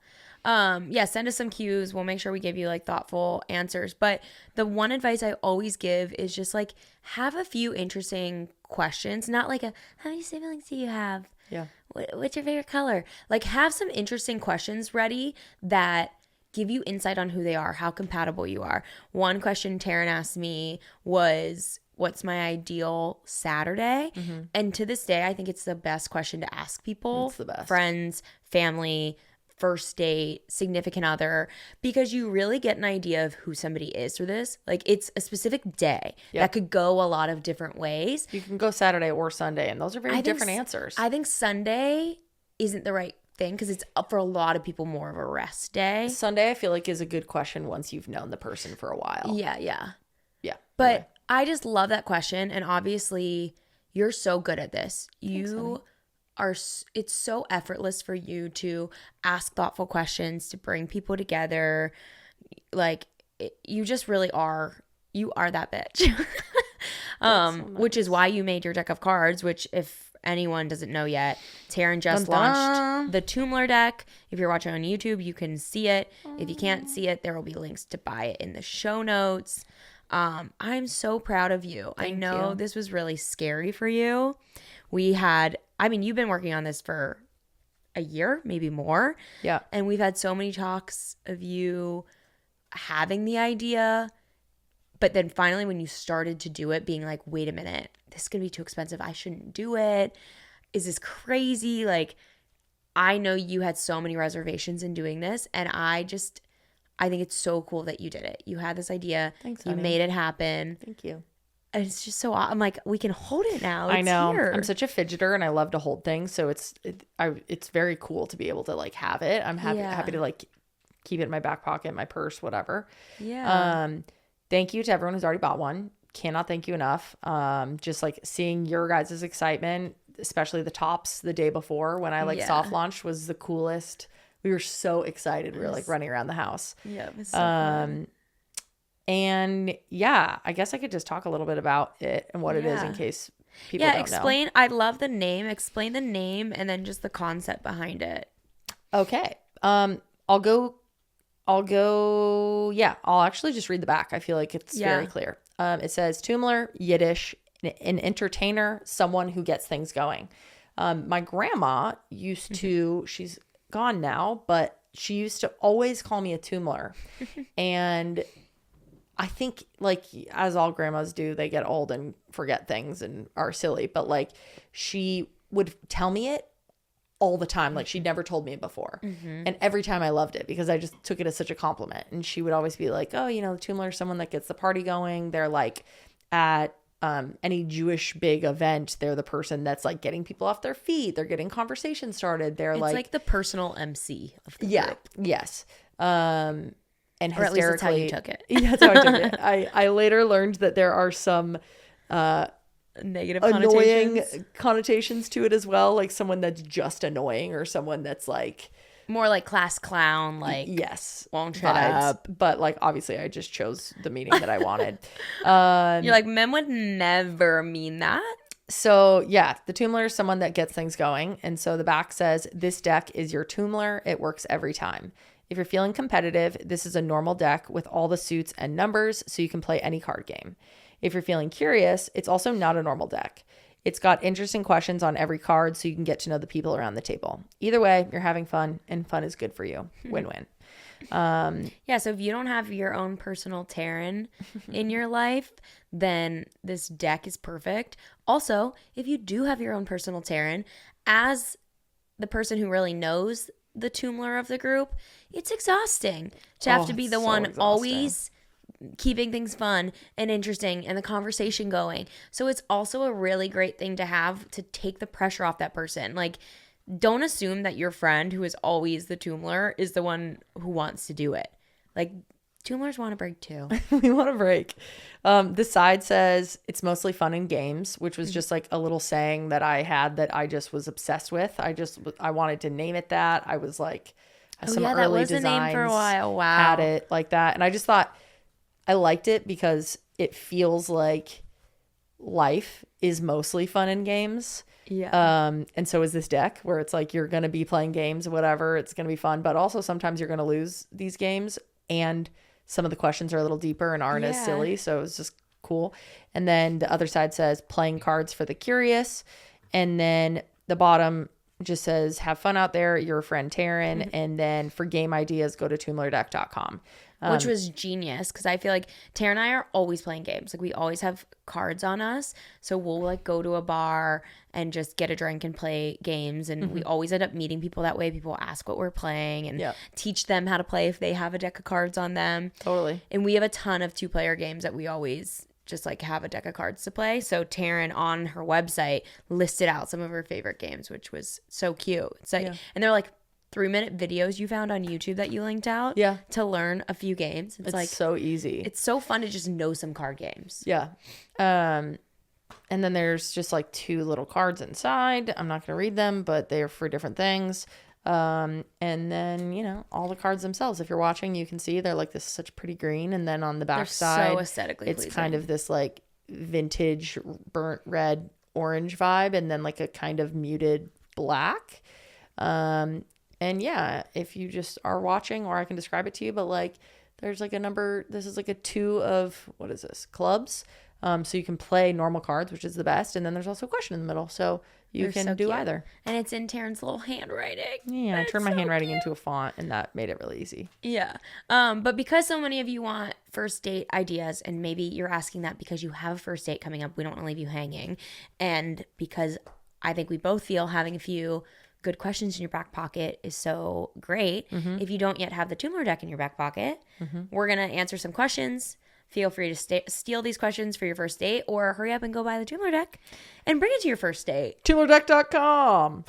Send us some cues. We'll make sure we give you like thoughtful answers. But the one advice I always give is just like, have a few interesting questions, not like how many siblings do you have? Yeah. What's your favorite color? Like, have some interesting questions ready that give you insight on who they are, how compatible you are. One question Taryn asked me was, what's my ideal Saturday? And to this day, I think it's the best question to ask people. It's the best. Friends, family, first date, significant other, because you really get an idea of who somebody is through this. Like, it's a specific day that could go a lot of different ways. You can go Saturday or Sunday, and those are very different answers. I think Sunday isn't the right thing because it's up for a lot of people more of a rest day. Sunday, I feel like, is a good question once you've known the person for a while. Yeah. But anyway. I just love that question, and obviously you're so good at this. It's so effortless for you to ask thoughtful questions, to bring people together. Like, you just really are. You are that bitch. So nice. Which is why you made your deck of cards, which, if anyone doesn't know yet, Taryn just launched the Tumler deck. If you're watching on YouTube, you can see it. If you can't see it, there will be links to buy it in the show notes. I'm so proud of you. I know this was really scary for you. You've been working on this for a year, maybe more. Yeah. And we've had so many talks of you having the idea, but then finally when you started to do it, being like, wait a minute, this is going to be too expensive. I shouldn't do it. Is this crazy? Like, I know you had so many reservations in doing this, and I think it's so cool that you did it. You had this idea. Thanks, honey. You made it happen. Thank you. And it's just so, I'm like, we can hold it now. I know. Here. I'm such a fidgeter, and I love to hold things. So it's very cool to be able to like have it. I'm happy to like keep it in my back pocket, my purse, whatever. Yeah. Thank you to everyone who's already bought one. Cannot thank you enough. Just like seeing your guys' excitement, especially the tops the day before when I soft launched, was the coolest. We were so excited. We were like running around the house. Yeah, it was so fun. And yeah, I guess I could just talk a little bit about it and what it is in case people don't know. I love the name. Explain the name and then just the concept behind it. Okay. I'll actually just read the back. I feel like it's very clear. It says Tumler, Yiddish, an entertainer, someone who gets things going. My grandma used to, she's gone now, but she used to always call me a Tumler. And I think, like, as all grandmas do, they get old and forget things and are silly. But like, she would tell me it all the time. Like, she'd never told me it before. And every time I loved it because I just took it as such a compliment. And she would always be like, oh, the Tumler is someone that gets the party going. They're like at any Jewish big event, they're the person that's like getting people off their feet. They're getting conversation started. It's like the personal MC of the group. Yes. And or at least that's how you took it. Yeah, that's how I took it. I later learned that there are some Negative annoying connotations to it as well. Like someone that's just annoying or someone that's like more like class clown, like yes, won't shut up. But like obviously I just chose the meaning that I wanted. You're like, men would never mean that. So yeah, the Tumler is someone that gets things going. And so the back says, this deck is your Tumler. It works every time. If you're feeling competitive, this is a normal deck with all the suits and numbers, so you can play any card game. If you're feeling curious, it's also not a normal deck. It's got interesting questions on every card, so you can get to know the people around the table. Either way, you're having fun, and fun is good for you. Win-win. Yeah, so if you don't have your own personal Taryn in your life, then this deck is perfect. Also, if you do have your own personal Taryn, as the person who really knows the Tumler of the group, it's exhausting to have to be the one always keeping things fun and interesting and the conversation going. So it's also a really great thing to have to take the pressure off that person. Like, don't assume that your friend who is always the Tumler is the one who wants to do it. Like, Tumlers want a break too. We want a break. The side says it's mostly fun and games, which was just like a little saying that I had that I just was obsessed with. I wanted to name it that. I was like, some early that was designs a name for a while. Wow. had it like that. And I just thought I liked it because it feels like life is mostly fun and games. Yeah. And so is this deck where it's like you're going to be playing games, whatever. It's going to be fun. But also sometimes you're going to lose these games. And some of the questions are a little deeper and aren't as silly. So it's just cool. And then the other side says playing cards for the curious. And then the bottom just says have fun out there. Your friend Taryn. And then for game ideas, go to tumlerdeck.com. Which was genius because I feel like Tara and I are always playing games. Like we always have cards on us. So we'll like go to a bar and just get a drink and play games. And we always end up meeting people that way. People ask what we're playing and teach them how to play if they have a deck of cards on them. Totally. And we have a ton of 2-player games that we always just like have a deck of cards to play. So Taryn on her website listed out some of her favorite games, which was so cute. It's like, and they're like 3-minute videos you found on YouTube that you linked out to learn a few games. It's like so easy. It's so fun to just know some card games. Yeah. And then there's just like 2 little cards inside. I'm not going to read them, but they're for different things. And then, you know, all the cards themselves, if you're watching, you can see they're like this such pretty green. And then on the back side, so aesthetically it's pleasing. Kind kind of this like vintage burnt red orange vibe and then like a kind of muted black. And yeah, if you just are watching, or I can describe it to you, but like there's like a number, this is like a 2 of, what is this, clubs. So you can play normal cards, which is the best. And then there's also a question in the middle. So you can do either. And it's in Taryn's little handwriting. Yeah, I turned my handwriting into a font and that made it really easy. Yeah. But because so many of you want first date ideas, and maybe you're asking that because you have a first date coming up, we don't want to leave you hanging. And because I think we both feel having a few good questions in your back pocket is so great. If you don't yet have the Tumler deck in your back pocket, we're going to answer some questions. Feel free to steal these questions for your first date, or hurry up and go buy the Tumler deck and bring it to your first date. Tumlerdeck.com.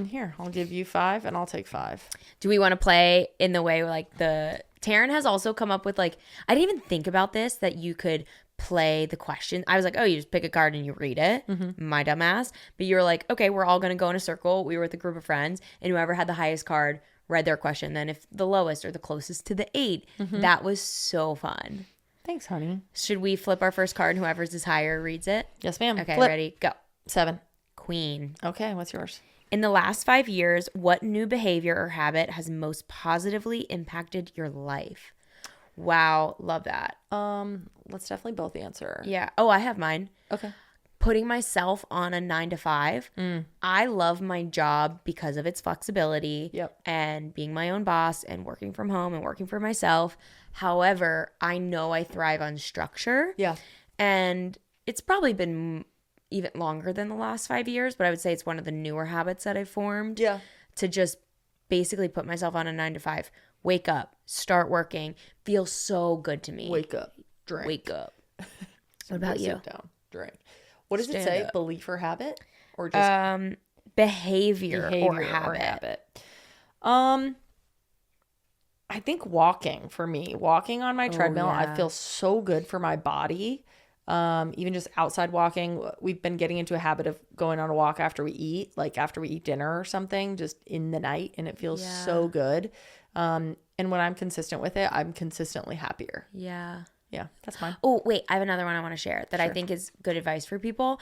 Here, I'll give you 5 and I'll take 5. Do we want to play in the way like Taryn has also come up with like, I didn't even think about this, that you could play the question. I was like, oh, you just pick a card and you read it. My dumb ass. But you were like, okay, we're all going to go in a circle. We were with a group of friends, and whoever had the highest card read their question. Then if the lowest or the closest to the 8, that was so fun. Thanks, honey. Should we flip our first card and whoever's is higher reads it? Yes, ma'am. Okay, Flip. ready, go. 7. Queen. Okay, what's yours? In the last 5 years, what new behavior or habit has most positively impacted your life? Wow, love that. Let's definitely both answer. Yeah. Oh, I have mine. Okay. Putting myself on a 9 to 5. I love my job because of its flexibility and being my own boss and working from home and working for myself. However, I know I thrive on structure. Yeah. And it's probably been even longer than the last 5 years, but I would say it's one of the newer habits that I've formed. Yeah. To just basically put myself on a 9 to 5. Wake up, start working, feels so good to me. Wake up, drink. Wake up. What about you? Sit down, drink. What does it say? Belief or habit? Or just behavior or habit. I think walking for me. Walking on my treadmill, I feel so good for my body. Even just outside walking. We've been getting into a habit of going on a walk after we eat, like after we eat dinner or something, just in the night, and it feels so good. And when I'm consistent with it, I'm consistently happier. Yeah. Yeah, that's mine. Oh, wait, I have another one I want to share that I think is good advice for people.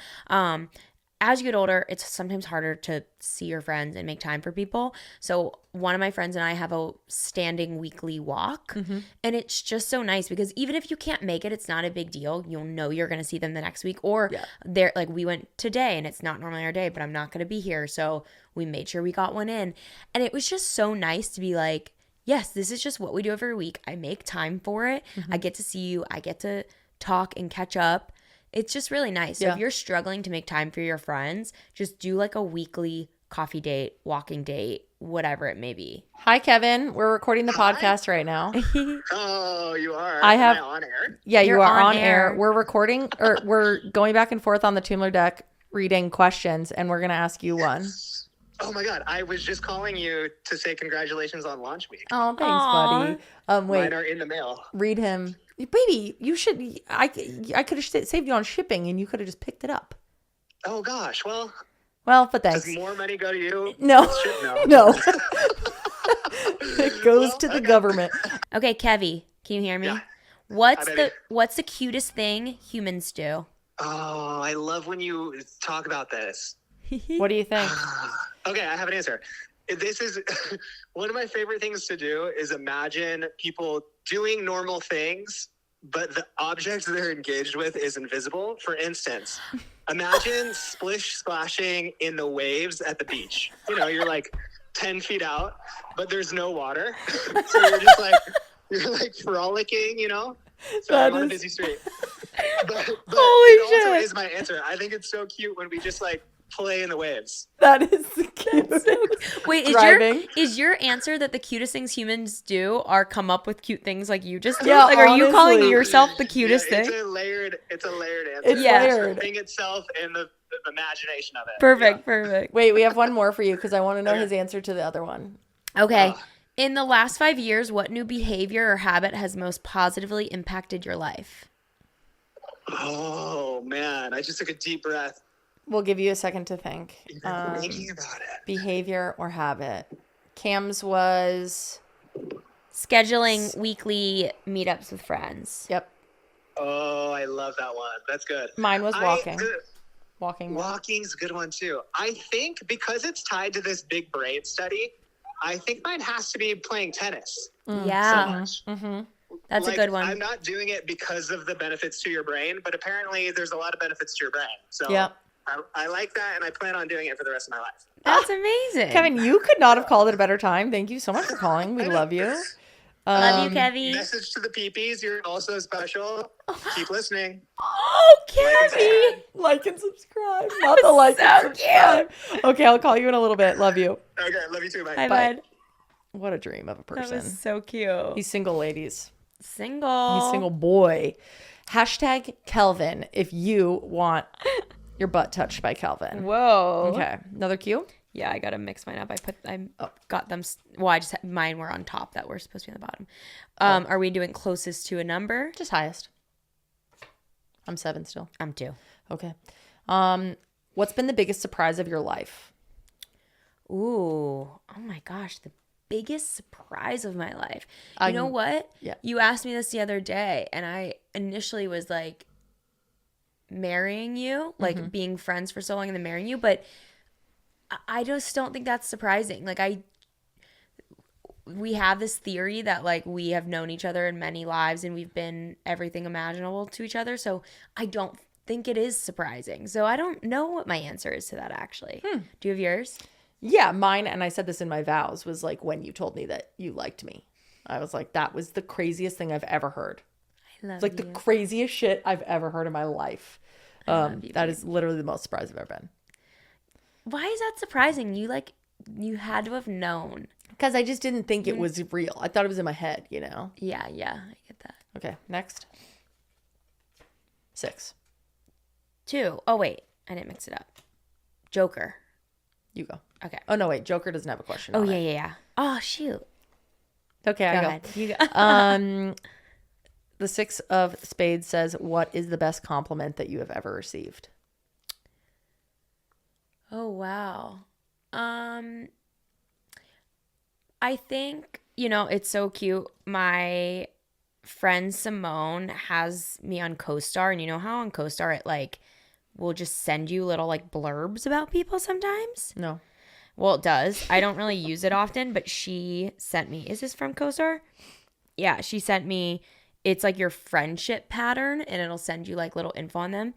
As you get older, it's sometimes harder to see your friends and make time for people. So one of my friends and I have a standing weekly walk, and it's just so nice because even if you can't make it, it's not a big deal. You'll know you're going to see them the next week, or they're like, we went today and it's not normally our day, but I'm not going to be here. So we made sure we got one in. And it was just so nice to be like, yes, this is just what we do every week. I make time for it. I get to see you. I get to talk and catch up. It's just really nice. So if you're struggling to make time for your friends, just do like a weekly coffee date, walking date, whatever it may be. Hi, Kevin. We're recording the podcast right now. Oh, you are? Am I on air? Yeah, You're you are on on air. air. We're recording, or we're going back and forth on the Tumler deck reading questions, and we're going to ask you one. Oh my God. I was just calling you to say congratulations on launch week. Oh, thanks, buddy. Wait, Mine are in the mail. read him. Baby, you should. I could have saved you on shipping, and you could have just picked it up. Oh gosh. Well, But thanks. does more money go to you? No. No. No. It goes to the government. Okay, Kevy, can you hear me? Yeah. What's the cutest thing humans do? Oh, I love when you talk about this. What do you think? Okay, I have an answer. This is one of my favorite things to do is imagine people doing normal things, but the object they're engaged with is invisible. For instance, imagine splashing in the waves at the beach. You know, you're like 10 feet out, but there's no water. So you're like frolicking, you know? So I'm on a busy street. But it also is my answer. I think it's so cute when we just like play in the waves. That is the cutest. Wait, is your answer that the cutest things humans do are come up with cute things like you just did? Yeah, like, are you calling honestly. yourself the cutest thing? It's a layered answer. It's layered. The thing itself and the imagination of it. Perfect. Wait, we have one more for you because I want to know his answer to the other one. Okay. In the last 5 years, what new behavior or habit has most positively impacted your life? Oh man, I just took a deep breath. We'll give you a second to think. Thinking about it. Behavior or habit. Cam's was... Scheduling weekly meetups with friends. Yep. Oh, I love that one. That's good. Mine was walking. Walking. Walking's a good one too. I think because it's tied to this big brain study, I think mine has to be playing tennis. Yeah. So much. That's a good one. I'm not doing it because of the benefits to your brain, but apparently there's a lot of benefits to your brain. So Yep. I like that, and I plan on doing it for the rest of my life. That's amazing. Kevin, you could not have called it a better time. Thank you so much for calling. We love you. Love you, Kevy. Message to the peepees, you're also special. Keep listening. Oh, Kevy. Like and subscribe. Not the like and subscribe. Okay, I'll call you in a little bit. Love you. Okay, love you too. Bye. Hi, bud. What a dream of a person. That was so cute. He's single, ladies. Single. He's single boy. Hashtag Kelvin if you want your butt touched by Kelvin. Whoa. Okay. Another cue? Yeah, I gotta mix mine up. Got them. Well, I just mine were on top that were supposed to be on the bottom. Are we doing closest to a number? Just highest. I'm 7 still. I'm 2. Okay. What's been the biggest surprise of your life? Ooh. Oh my gosh. The biggest surprise of my life. You know what? Yeah. You asked me this the other day, and I initially was like, marrying you, like being friends for so long and then marrying you, but I just don't think that's surprising. Like we have this theory that like we have known each other in many lives and we've been everything imaginable to each other, so I don't think it is surprising. So I don't know what my answer is to that actually. Do you have yours? Yeah, mine, and I said this in my vows, was like when you told me that you liked me. I was like, that was the craziest thing I've ever heard. I love It's like you. the craziest shit I've ever heard in my life. That is literally the most surprised I've ever been. Why is that surprising? You had to have known. Because I just didn't think it was real. I thought it was in my head, you know? Yeah, I get that. Okay, next. 6. 2. Oh wait, I didn't mix it up. Joker. You go. Okay. Oh, no, wait. Joker doesn't have a question. Oh, on yeah, it. yeah. Oh, shoot. Okay, I go. Go ahead. You go. The 6 of spades says, what is the best compliment that you have ever received? Oh, wow. I think, it's so cute. My friend Simone has me on CoStar, and you know how on CoStar it like will just send you little like blurbs about people sometimes? No. Well, it does. I don't really use it often, but she sent me. Is this from CoStar? Yeah, she sent me. It's like your friendship pattern, and it'll send you like little info on them.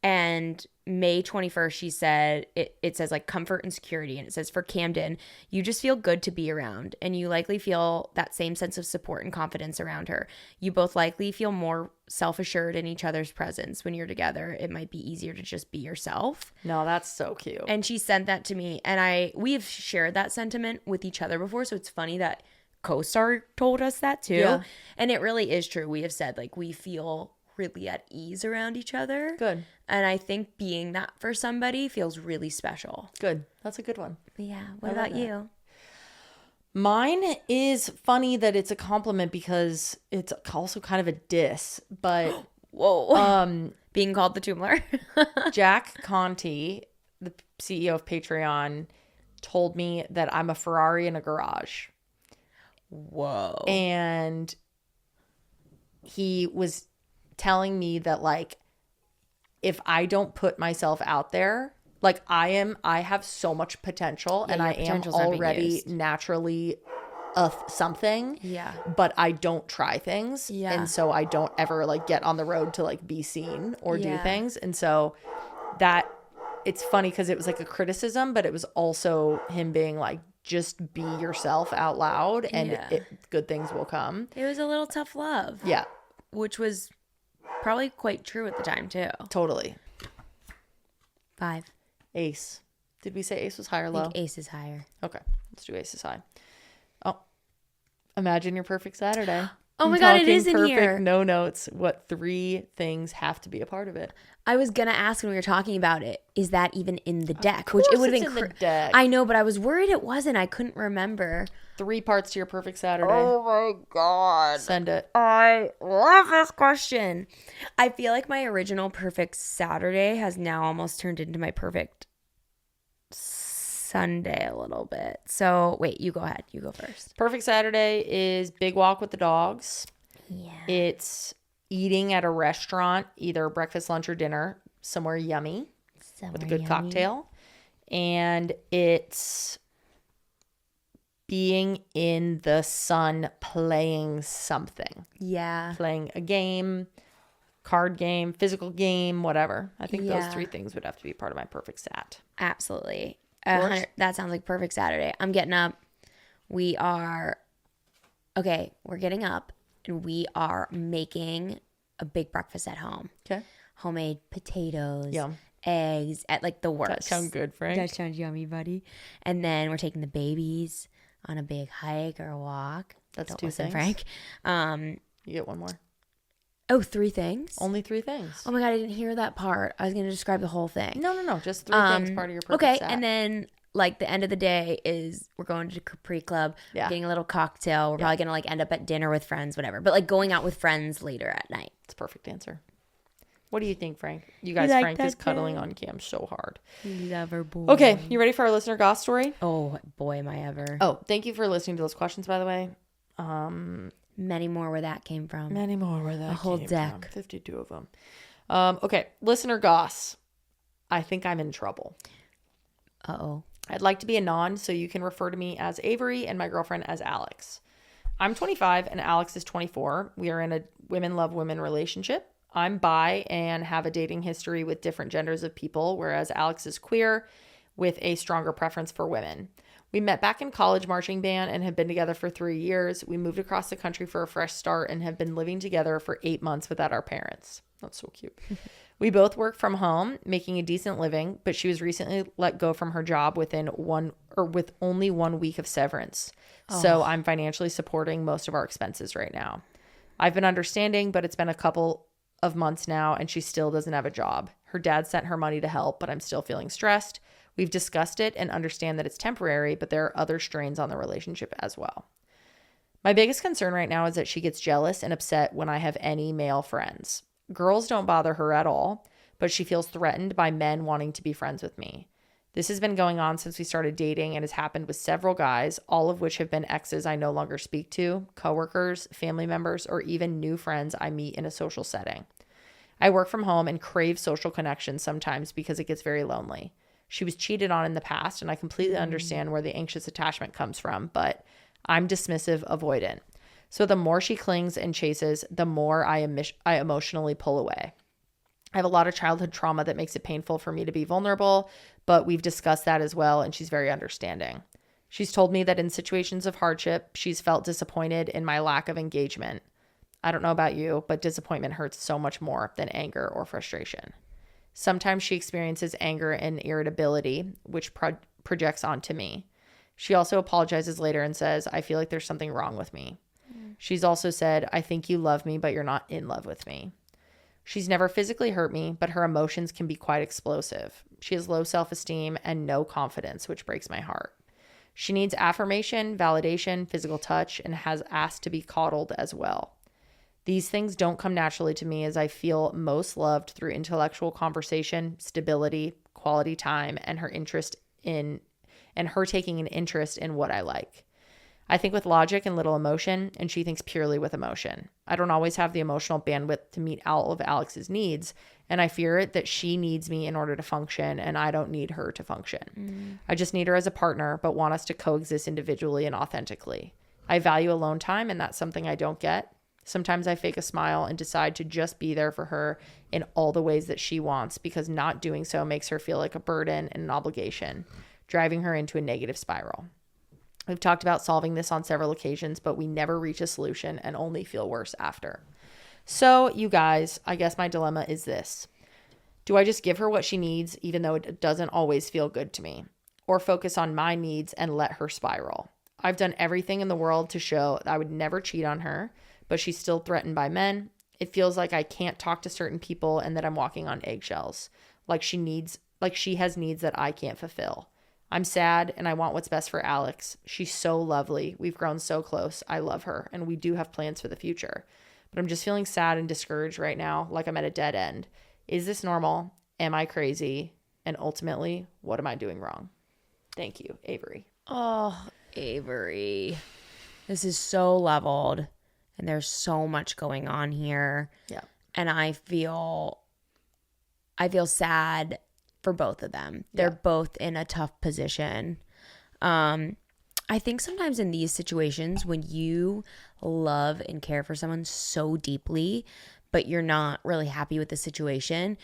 And May 21st, she said, it says like comfort and security. And it says, for Camden, you just feel good to be around. And you likely feel that same sense of support and confidence around her. You both likely feel more self-assured in each other's presence. When you're together, it might be easier to just be yourself. No, that's so cute. And she sent that to me. And we've shared that sentiment with each other before. So it's funny that CoStar told us that too. Yeah. And it really is true. We have said like we feel really at ease around each other. Good. And I think being that for somebody feels really special. Good. That's a good one. Yeah. What about you? Mine is funny that it's a compliment because it's also kind of a diss, but whoa. Being called the Tumler. Jack Conti, the CEO of Patreon, told me that I'm a Ferrari in a garage. Whoa. And he was telling me that like if I don't put myself out there, like I have so much potential, and I am already naturally something. Yeah. But I don't try things. Yeah. And so I don't ever like get on the road to like be seen or do things. And so that it's funny because it was like a criticism, but it was also him being like, just be yourself out loud and good things will come. It was a little tough love. Yeah. Which was probably quite true at the time too. Totally. 5. Ace. Did we say ace was high or low? I think ace is higher. Okay. Let's do ace is high. Oh. Imagine your perfect Saturday. Oh my God, it is in perfect, here. No notes. What 3 things have to be a part of it? I was gonna ask when we were talking about it, is that even in the deck? Which it would have been in the deck. I know, but I was worried it wasn't. I couldn't remember. 3 parts to your perfect Saturday. Oh my God. Send it. I love this question. I feel like my original perfect Saturday has now almost turned into my perfect Sunday a little bit. So wait, you go ahead. You go first. Perfect Saturday is big walk with the dogs. Yeah. It's eating at a restaurant, either breakfast, lunch, or dinner, somewhere yummy with a good cocktail. And it's being in the sun playing something. Yeah. Playing a game, card game, physical game, whatever. I think those 3 things would have to be part of my perfect sat. Absolutely. That sounds like perfect Saturday. I'm getting up. We're getting up and we are making a big breakfast at home. Okay. Homemade potatoes, Yum. eggs, at like the works. That sounds good, Frank. That sounds yummy, buddy. And then we're taking the babies on a big hike or a walk. That's Don't 2 listen, things. Frank. You get 1 more. Oh, 3 things? Only 3 things. Oh my God, I didn't hear that part. I was going to describe the whole thing. No. Just 3 things part of your perfect Okay, sat. and then like the end of the day is we're going to Capri Club, getting a little cocktail. We're probably going to like end up at dinner with friends, whatever. But like going out with friends later at night. It's a perfect answer. What do you think, Frank? You guys, like Frank that is cuddling too? on cam so hard. Lover boy. Okay, you ready for our listener goss story? Oh boy, am I ever. Oh, thank you for listening to those questions, by the way. Many more where that came from. Many more where that A whole came deck. from. 52 of them. Okay, listener goss. I think I'm in trouble. Uh-oh. I'd like to be a non, so you can refer to me as Avery and my girlfriend as Alex. I'm 25 and Alex is 24. We are in a women love women relationship. I'm bi and have a dating history with different genders of people, whereas Alex is queer with a stronger preference for women. We met back in college marching band and have been together for 3 years. We moved across the country for a fresh start and have been living together for 8 months without our parents. That's so cute. We both work from home, making a decent living, but she was recently let go from her job with only 1 week of severance. So I'm financially supporting most of our expenses right now. I've been understanding, but it's been a couple of months now and she still doesn't have a job. Her dad sent her money to help, but I'm still feeling stressed. We've discussed it and understand that it's temporary, but there are other strains on the relationship as well. My biggest concern right now is that she gets jealous and upset when I have any male friends. Girls don't bother her at all, but she feels threatened by men wanting to be friends with me. This has been going on since we started dating and has happened with several guys, all of which have been exes I no longer speak to, coworkers, family members, or even new friends I meet in a social setting. I work from home and crave social connection sometimes because it gets very lonely. She was cheated on in the past, and I completely understand where the anxious attachment comes from, but I'm dismissive, avoidant. So the more she clings and chases, the more I emotionally pull away. I have a lot of childhood trauma that makes it painful for me to be vulnerable, but we've discussed that as well, and she's very understanding. She's told me that in situations of hardship, she's felt disappointed in my lack of engagement. I don't know about you, but disappointment hurts so much more than anger or frustration. Sometimes she experiences anger and irritability, which projects onto me. She also apologizes later and says, I feel like there's something wrong with me. She's also said, I think you love me, but you're not in love with me. She's never physically hurt me, but her emotions can be quite explosive. She has low self-esteem and no confidence, which breaks my heart. She needs affirmation, validation, physical touch, and has asked to be coddled as well. These things don't come naturally to me as I feel most loved through intellectual conversation, stability, quality time, and her taking an interest in what I like. I think with logic and little emotion, and she thinks purely with emotion. I don't always have the emotional bandwidth to meet all of Alex's needs, and I fear it that she needs me in order to function, and I don't need her to function. I just need her as a partner, but want us to coexist individually and authentically. I value alone time, and that's something I don't get. Sometimes I fake a smile and decide to just be there for her in all the ways that she wants, because not doing so makes her feel like a burden and an obligation, driving her into a negative spiral. We've talked about solving this on several occasions, but we never reach a solution and only feel worse after. So, you guys, I guess my dilemma is this. Do I just give her what she needs, even though it doesn't always feel good to me? Or focus on my needs and let her spiral? I've done everything in the world to show I would never cheat on her, but she's still threatened by men. It feels like I can't talk to certain people and that I'm walking on eggshells, like she has needs that I can't fulfill. I'm sad and I want what's best for Alex. She's so lovely. We've grown so close. I love her and we do have plans for the future. But I'm just feeling sad and discouraged right now, like I'm at a dead end. Is this normal? Am I crazy? And ultimately, what am I doing wrong? Thank you, Avery. Oh, Avery. This is so leveled and there's so much going on here. Yeah. And I feel sad for both of them. They're both in a tough position. I think sometimes in these situations when you love and care for someone so deeply, but you're not really happy with the situation,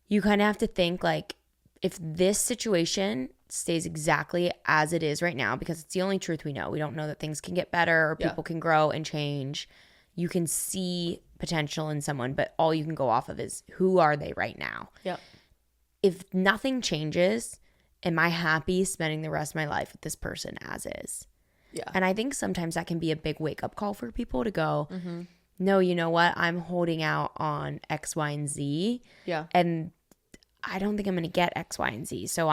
you kind of have to think like, if this situation stays exactly as it is right now, because it's the only truth we know. We don't know that things can get better or people can grow and change. You can see potential in someone, but all you can go off of is who are they right now? Yeah. If nothing changes, am I happy spending the rest of my life with this person as is? Yeah. And I think sometimes that can be a big wake up call for people to go, no, you know what? I'm holding out on X, Y, and Z. Yeah. And I don't think I'm going to get X, Y, and Z. So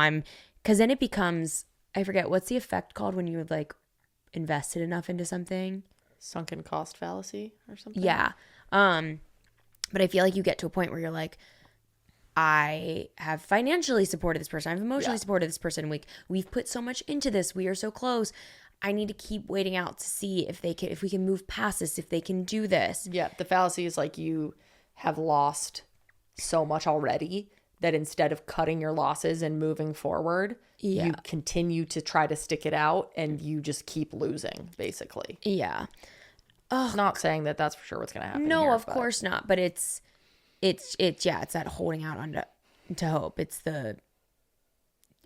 because then it becomes, I forget, what's the effect called when you like invested enough into something? Sunken cost fallacy or something? Yeah. But I feel like you get to a point where you're like, I have financially supported this person. I've emotionally supported this person. We've put so much into this. We are so close. I need to keep waiting out to see if we can move past this, if they can do this. Yeah. The fallacy is like you have lost so much already that instead of cutting your losses and moving forward, you continue to try to stick it out and you just keep losing, basically. Yeah. Not saying that that's for sure what's going to happen. No, of course not. But it's that holding out on to hope. It's the,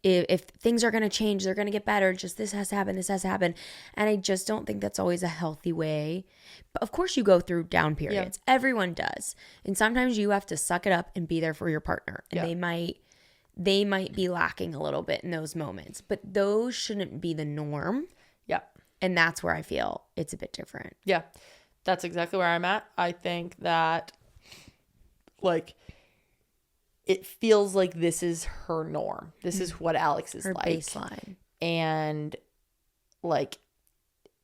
if things are going to change, they're going to get better. Just this has to happen. And I just don't think that's always a healthy way. But of course you go through down periods. Yeah. Everyone does. And sometimes you have to suck it up and be there for your partner. And they might be lacking a little bit in those moments. But those shouldn't be the norm. Yeah. And that's where I feel it's a bit different. Yeah. That's exactly where I'm at. I think that like it feels like this is her norm. This is what Alex is her like. Baseline. And like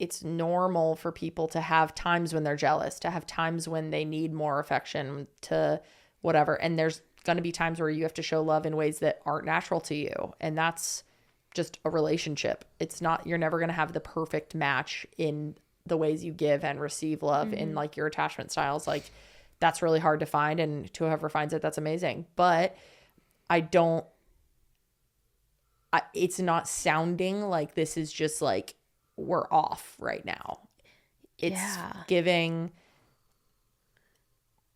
it's normal for people to have times when they're jealous, to have times when they need more affection, to whatever. And there's going to be times where you have to show love in ways that aren't natural to you. And that's just a relationship. It's not, you're never going to have the perfect match in the ways you give and receive love in like your attachment styles. Like that's really hard to find. And to whoever finds it, that's amazing. But it's not sounding like this is just like, we're off right now. It's giving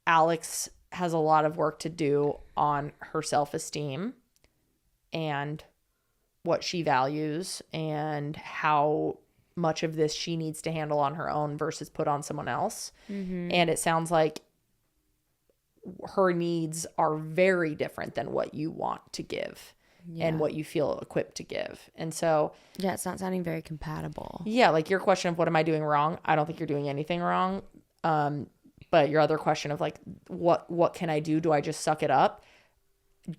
Alex has a lot of work to do on her self-esteem and what she values and how much of this she needs to handle on her own versus put on someone else. And it sounds like her needs are very different than what you want to give. And what you feel equipped to give. And so it's not sounding very compatible. Like your question of what am I doing wrong? I don't think you're doing anything wrong. But your other question of like what can I do? Do I just suck it up?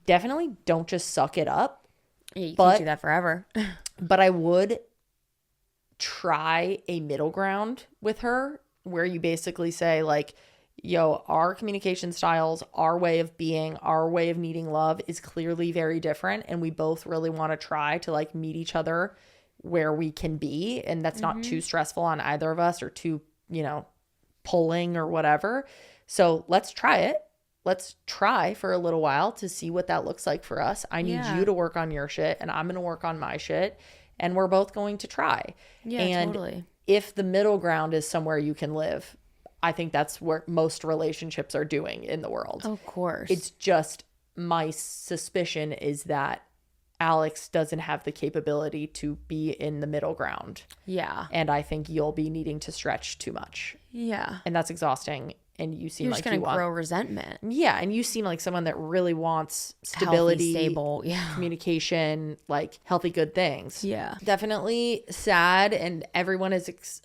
Definitely don't just suck it up. Yeah, you can't do that forever. But I would try a middle ground with her where you basically say like, yo, our communication styles, our way of being, our way of needing love is clearly very different. And we both really want to try to like meet each other where we can be. And that's not too stressful on either of us or too, pulling or whatever. So let's try it. Let's try for a little while to see what that looks like for us. I need you to work on your shit and I'm going to work on my shit. And we're both going to try. Yeah, and totally. If the middle ground is somewhere you can live, I think that's where most relationships are doing in the world. Of course. It's just my suspicion is that Alex doesn't have the capability to be in the middle ground. Yeah. And I think you'll be needing to stretch too much. Yeah. And that's exhausting. And you seem You're like just going to grow resentment. Yeah. And you seem like someone that really wants stability, healthy, stable, communication, like healthy, good things. Yeah. Definitely sad. And everyone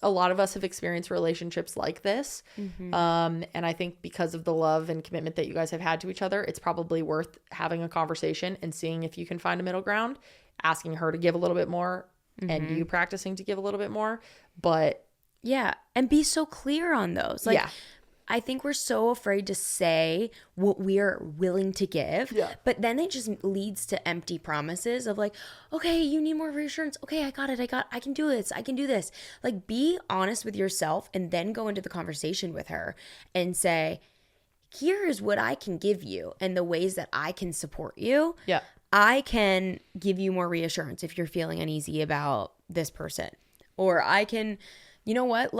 a lot of us have experienced relationships like this. And I think because of the love and commitment that you guys have had to each other, it's probably worth having a conversation and seeing if you can find a middle ground, asking her to give a little bit more and you practicing to give a little bit more. But yeah. And be so clear on those. Like, I think we're so afraid to say what we are willing to give, but then it just leads to empty promises of like, okay, you need more reassurance. Okay, I got it. I can do this. I can do this. Like, be honest with yourself and then go into the conversation with her and say, here is what I can give you and the ways that I can support you. Yeah. I can give you more reassurance if you're feeling uneasy about this person, or I can... You know what?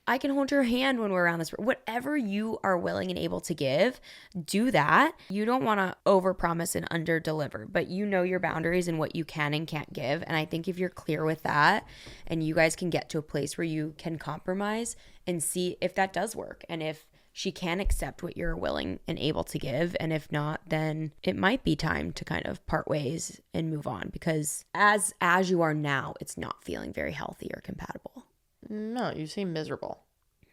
I can hold your hand when we're around this. Whatever you are willing and able to give, do that. You don't want to overpromise and underdeliver, but you know your boundaries and what you can and can't give. And I think if you're clear with that and you guys can get to a place where you can compromise and see if that does work and if she can accept what you're willing and able to give. And if not, then it might be time to kind of part ways and move on, because as you are now, it's not feeling very healthy or compatible. No, you seem miserable.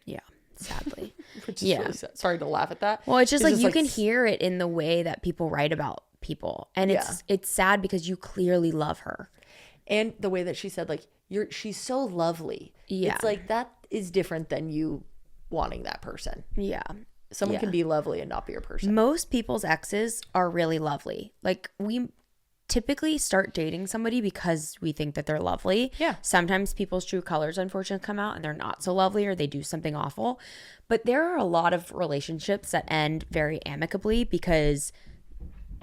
Yeah, sadly. Which is really sad. Sorry to laugh at that. Well, it's just you can hear it in the way that people write about people. And it's sad because you clearly love her. And the way that she said, like, she's so lovely. Yeah. It's like that is different than you wanting that person. Yeah. Someone can be lovely and not be your person. Most people's exes are really lovely. Like, we typically start dating somebody because we think that they're lovely. Yeah. Sometimes people's true colors unfortunately come out and they're not so lovely or they do something awful. But there are a lot of relationships that end very amicably because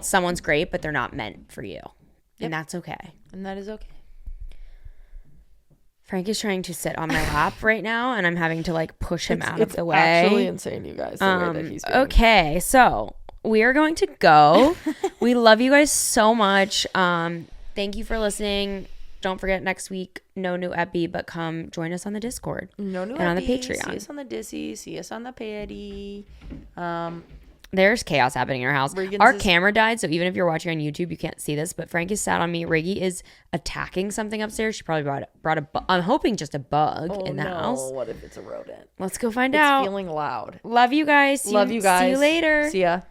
someone's great, but they're not meant for you. Yep. And that's okay. And that is okay. Frank is trying to sit on my lap right now and I'm having to like push him out of the way. It's actually insane, you guys, the way that he's being. Okay, so we are going to go. We love you guys so much. Thank you for listening. Don't forget, next week, no new epi, but come join us on the Discord. No new and epi. On the Patreon. See us on the Dissy. See us on the Patty. There's chaos happening in our house. Our camera died, so even if you're watching on YouTube, you can't see this, but Frank is sat on me. Riggy is attacking something upstairs. She probably brought a I'm hoping just a bug in the house. What if it's a rodent? Let's go find out. It's feeling loud. Love you guys. Love you guys. See you later. See ya.